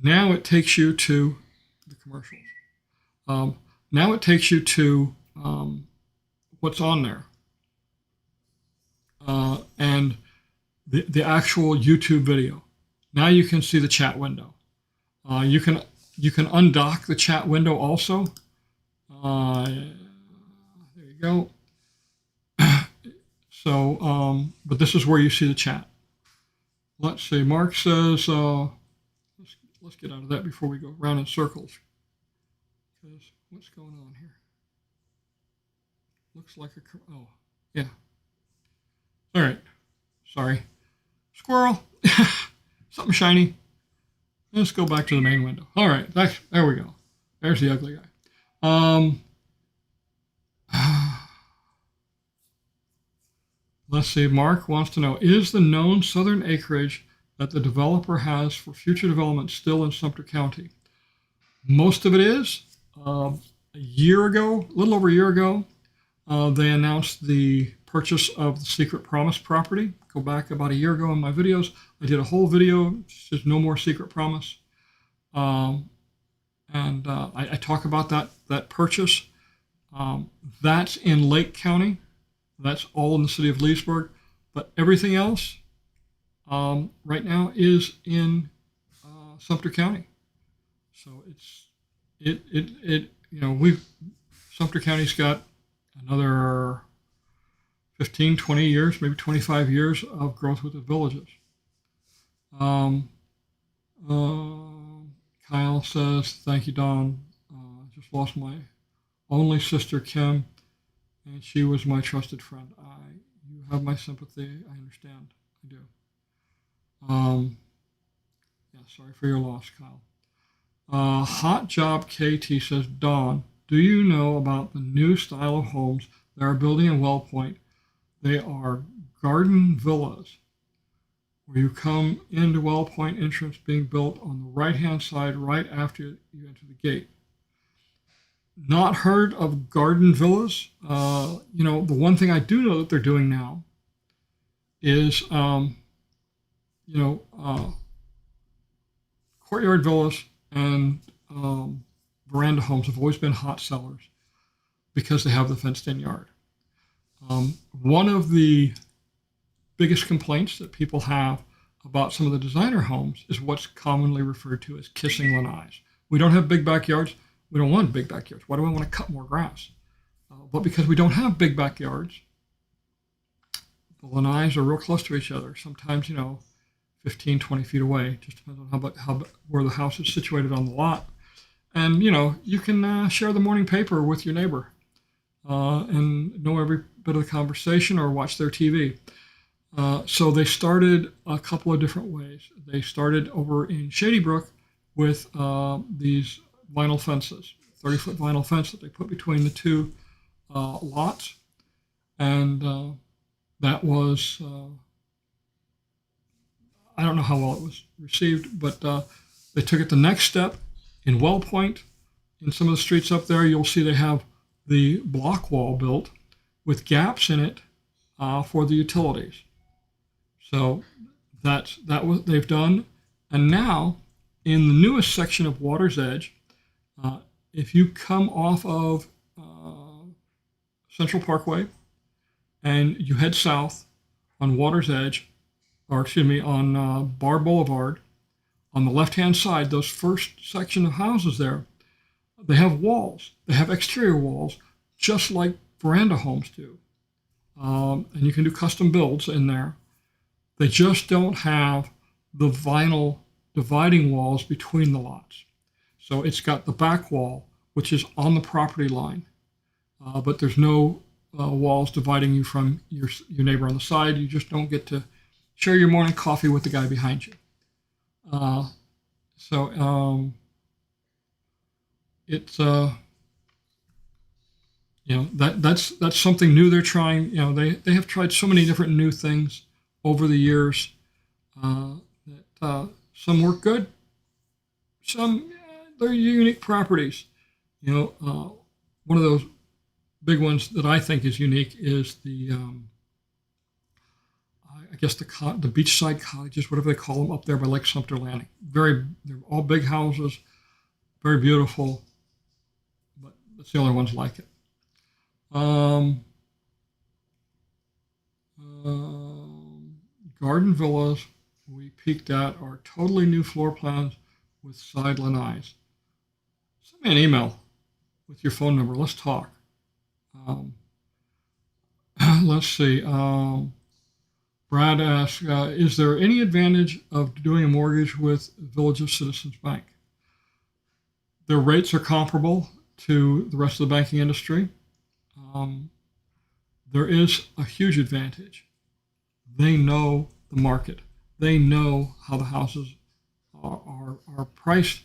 now it takes you to the commercials. Now it takes you to what's on there. And the actual YouTube video. Now you can see the chat window. You can undock the chat window also. There you go. So, but this is where you see the chat. Let's see. Mark says, let's get out of that before we go round in circles. Because what's going on here? Looks like oh, yeah. All right. Sorry. Squirrel. Something shiny. Let's go back to the main window. All right. There we go. There's the ugly guy. Let's see. Mark wants to know, is the known southern acreage that the developer has for future development still in Sumter County? Most of it is. A little over a year ago, they announced the purchase of the Secret Promise property. Go back about a year ago in my videos. I did a whole video, just no more Secret Promise. I talk about that purchase. That's in Lake County. That's all in the city of Leesburg. But everything else right now is in Sumter County. So Sumter County's got another 15, 20 years, maybe 25 years of growth with the villages. Kyle says, "Thank you, Don. Just lost my only sister, Kim, and she was my trusted friend. You have my sympathy. I understand. I do. Sorry for your loss, Kyle." Hot Job KT says, "Don, do you know about the new style of homes they are building in Wellpoint? They are garden villas, where you come into Wellpoint entrance being built on the right-hand side right after you enter the gate." Not heard of garden villas. The one thing I do know that they're doing now is, courtyard villas and veranda homes have always been hot sellers because they have the fenced-in yard. One of the biggest complaints that people have about some of the designer homes is what's commonly referred to as kissing lanais. We don't have big backyards. We don't want big backyards. Why do I want to cut more grass? But because we don't have big backyards, the lanais are real close to each other. Sometimes, 15, 20 feet away. Just depends on where the house is situated on the lot. And, you can share the morning paper with your neighbor and know every bit of the conversation or watch their TV. So they started a couple of different ways. They started over in Shady Brook with these vinyl fences, 30-foot vinyl fence that they put between the two lots. And that was, I don't know how well it was received, but they took it the next step in Well Point. In some of the streets up there, you'll see they have the block wall built with gaps in it for the utilities. So that's what they've done. And now, in the newest section of Water's Edge, if you come off of Central Parkway and you head south on Water's Edge, on Bar Boulevard, on the left-hand side, those first section of houses there, they have walls. They have exterior walls, just like veranda homes do. And you can do custom builds in there. They just don't have the vinyl dividing walls between the lots. So it's got the back wall, which is on the property line, but there's no walls dividing you from your neighbor on the side. You just don't get to share your morning coffee with the guy behind you. It's that's something new they're trying. They have tried so many different new things over the years. That some work good, some they're unique properties. One of those big ones that I think is unique is the I guess the beachside cottages, whatever they call them, up there by Lake Sumter Landing. They're all big houses, very beautiful, but that's the only ones like it. Garden villas we peeked at are totally new floor plans with side lanais. Send me an email with your phone number. Let's talk. Let's see. Brad asks, is there any advantage of doing a mortgage with Village of Citizens Bank? Their rates are comparable to the rest of the banking industry. There is a huge advantage. They know the market. They know how the houses are priced.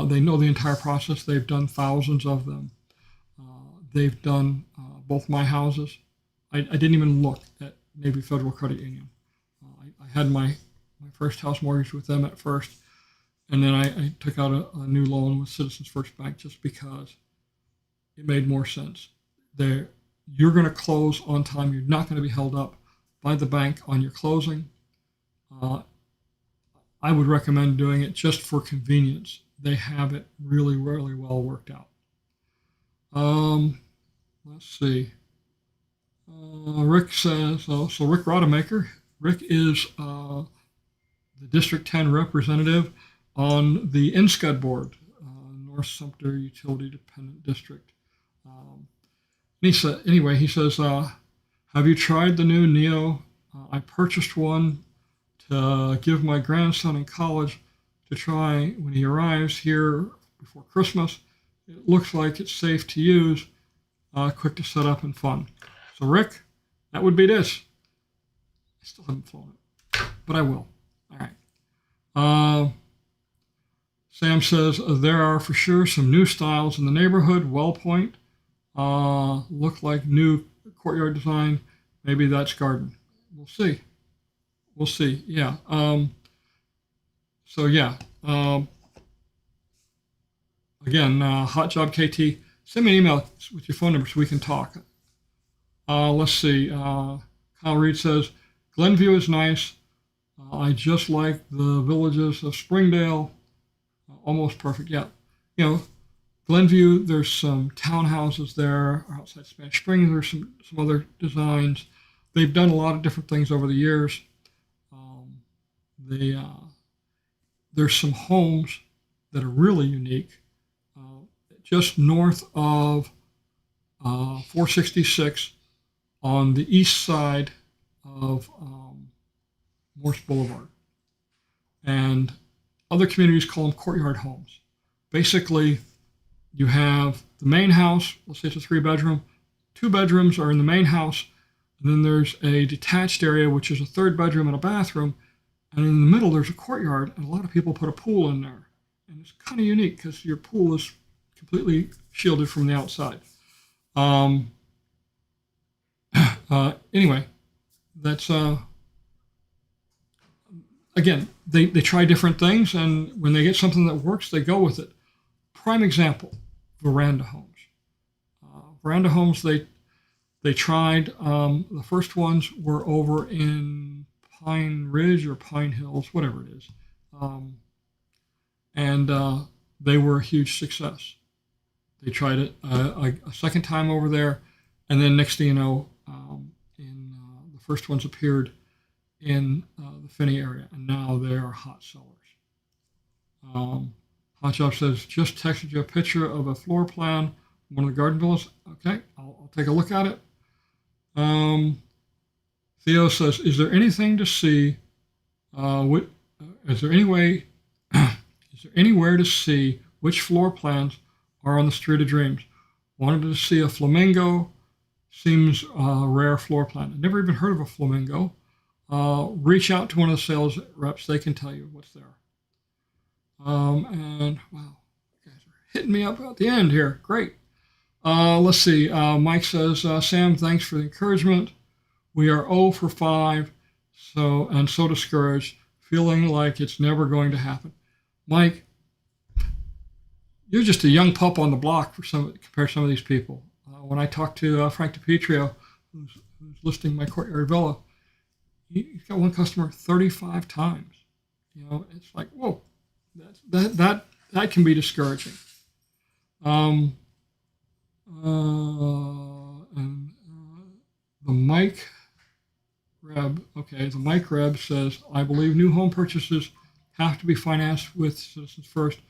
They know the entire process. They've done thousands of them. They've done both my houses. I didn't even look at Navy Federal Credit Union. I had my first house mortgage with them at first, and then I took out a new loan with Citizens First Bank just because it made more sense. You're going to close on time. You're not going to be held up by the bank on your closing. I would recommend doing it just for convenience. They have it really, really well worked out. Let's see. Rick says, so Rick Rodemaker. Rick is the District 10 representative on the NSCUD board, North Sumter Utility Dependent District. He says, have you tried the new Neo? I purchased one to give my grandson in college to try when he arrives here before Christmas. It looks like it's safe to use, quick to set up and fun. So Rick, that would be this. I still haven't flown it, but I will. All right. Sam says, there are for sure some new styles in the neighborhood. Well Point, look like new courtyard design. Maybe that's garden. We'll see. Yeah. Again, Hot Job KT, send me an email with your phone number so we can talk. Let's see. Kyle Reed says, Glenview is nice. I just like the villages of Springdale. Almost perfect. Yeah. Glenview, there's some townhouses there. Outside Spanish Springs, there's some other designs. They've done a lot of different things over the years. There's some homes that are really unique. Just north of 466 on the east side of Morse Boulevard. And other communities call them courtyard homes. Basically, you have the main house, let's say it's a 3-bedroom, 2 bedrooms are in the main house, and then there's a detached area, which is a 3rd bedroom and a bathroom, and in the middle there's a courtyard, and a lot of people put a pool in there. And it's kind of unique because your pool is completely shielded from the outside. Anyway, that's again, they try different things, and when they get something that works, they go with it. Prime example, veranda homes. Veranda homes, they tried. The first ones were over in Pine Ridge or Pine Hills, whatever it is, and they were a huge success. They tried it a second time over there, and then next thing you know, the first ones appeared in the Finney area, and now they are hot sellers. Hot Job says, just texted you a picture of a floor plan, one of the garden villas. Okay, I'll take a look at it. Theo says, is there anything to see? Is there anywhere to see which floor plans are on the Street of Dreams? Wanted to see a flamingo. Seems a rare floor plan. I've never even heard of a flamingo. Reach out to one of the sales reps. They can tell you what's there. And wow, you guys are hitting me up at the end here. Great. Let's see. Mike says, Sam, thanks for the encouragement. We are 0 for 5, so discouraged, feeling like it's never going to happen. Mike, you're just a young pup on the block compared to some of these people. When I talked to Frank DiPietro, who's listing my courtyard villa, he's got one customer 35 times. You know, it's like, whoa, that can be discouraging. The Mike Reb says, I believe new home purchases have to be financed with Citizens First.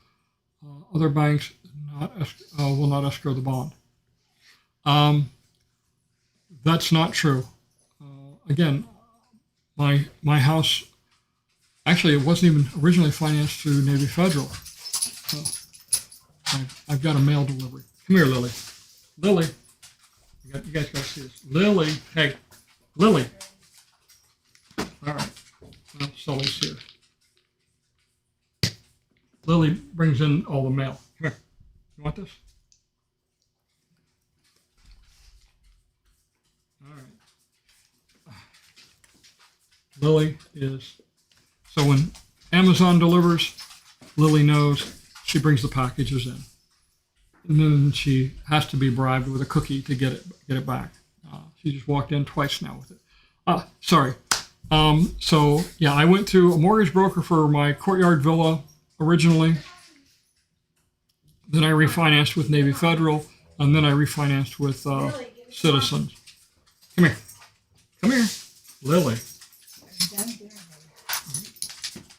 Other banks will not escrow the bond. That's not true. Again, my house, actually, it wasn't even originally financed through Navy Federal. So I've got a mail delivery. Come here, Lily. Lily. You guys got to see this. Lily. Hey, Lily. All right. Well, Sully's here. Lily brings in all the mail. Here. You want this? All right. Lily is, so when Amazon delivers, Lily knows she brings the packages in. And then she has to be bribed with a cookie to get it back. She just walked in twice now with it. Sorry. So yeah, I went to a mortgage broker for my courtyard villa originally. Then I refinanced with Navy Federal, and then I refinanced with Citizens. Come here. Come here, Lily. I'm done dinner.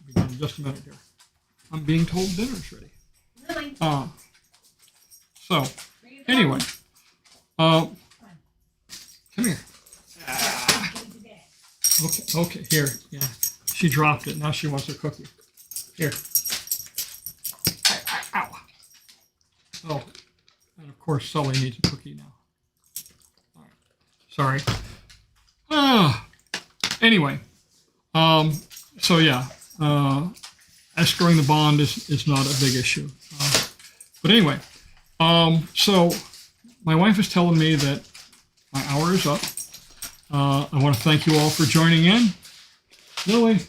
Be done in just a minute here. I'm being told dinner's ready. Lily. So, anyway, come here. Okay, here, yeah. She dropped it. Now she wants her cookie. Here. Ow. Oh, and of course Sully needs a cookie now. All right. Sorry. Anyway, so yeah, escrowing the bond is not a big issue. But anyway. So my wife is telling me that my hour is up. I want to thank you all for joining in. Lily,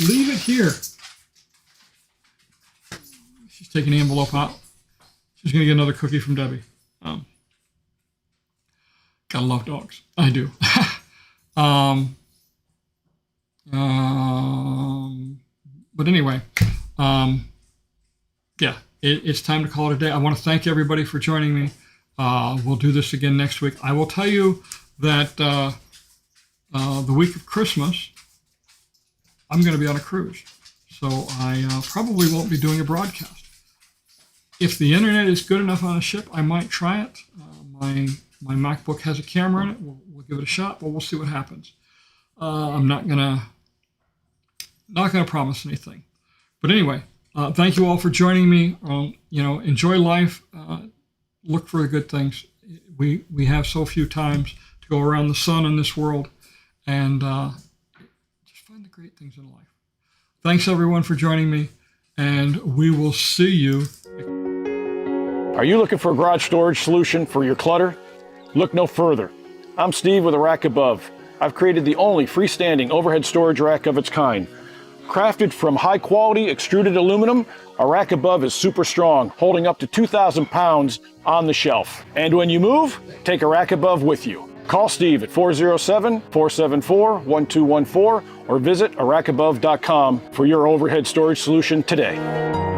leave it here. She's taking the envelope out. She's going to get another cookie from Debbie. Gotta love dogs. I do. But anyway, yeah. It's time to call it a day. I want to thank everybody for joining me. We'll do this again next week. I will tell you that the week of Christmas, I'm going to be on a cruise. So I probably won't be doing a broadcast. If the internet is good enough on a ship, I might try it. my MacBook has a camera in it. We'll give it a shot, but we'll see what happens. I'm not gonna promise anything. But anyway, thank you all for joining me. Enjoy life. Look for the good things. We have so few times to go around the sun in this world, and just find the great things in life. Thanks everyone for joining me, and we will see you. Are you looking for a garage storage solution for your clutter? Look no further. I'm Steve with a Rack Above. I've created the only freestanding overhead storage rack of its kind. Crafted from high-quality extruded aluminum, a Rack Above is super strong, holding up to 2,000 pounds on the shelf. And when you move, take a Rack Above with you. Call Steve at 407-474-1214 or visit arackabove.com for your overhead storage solution today.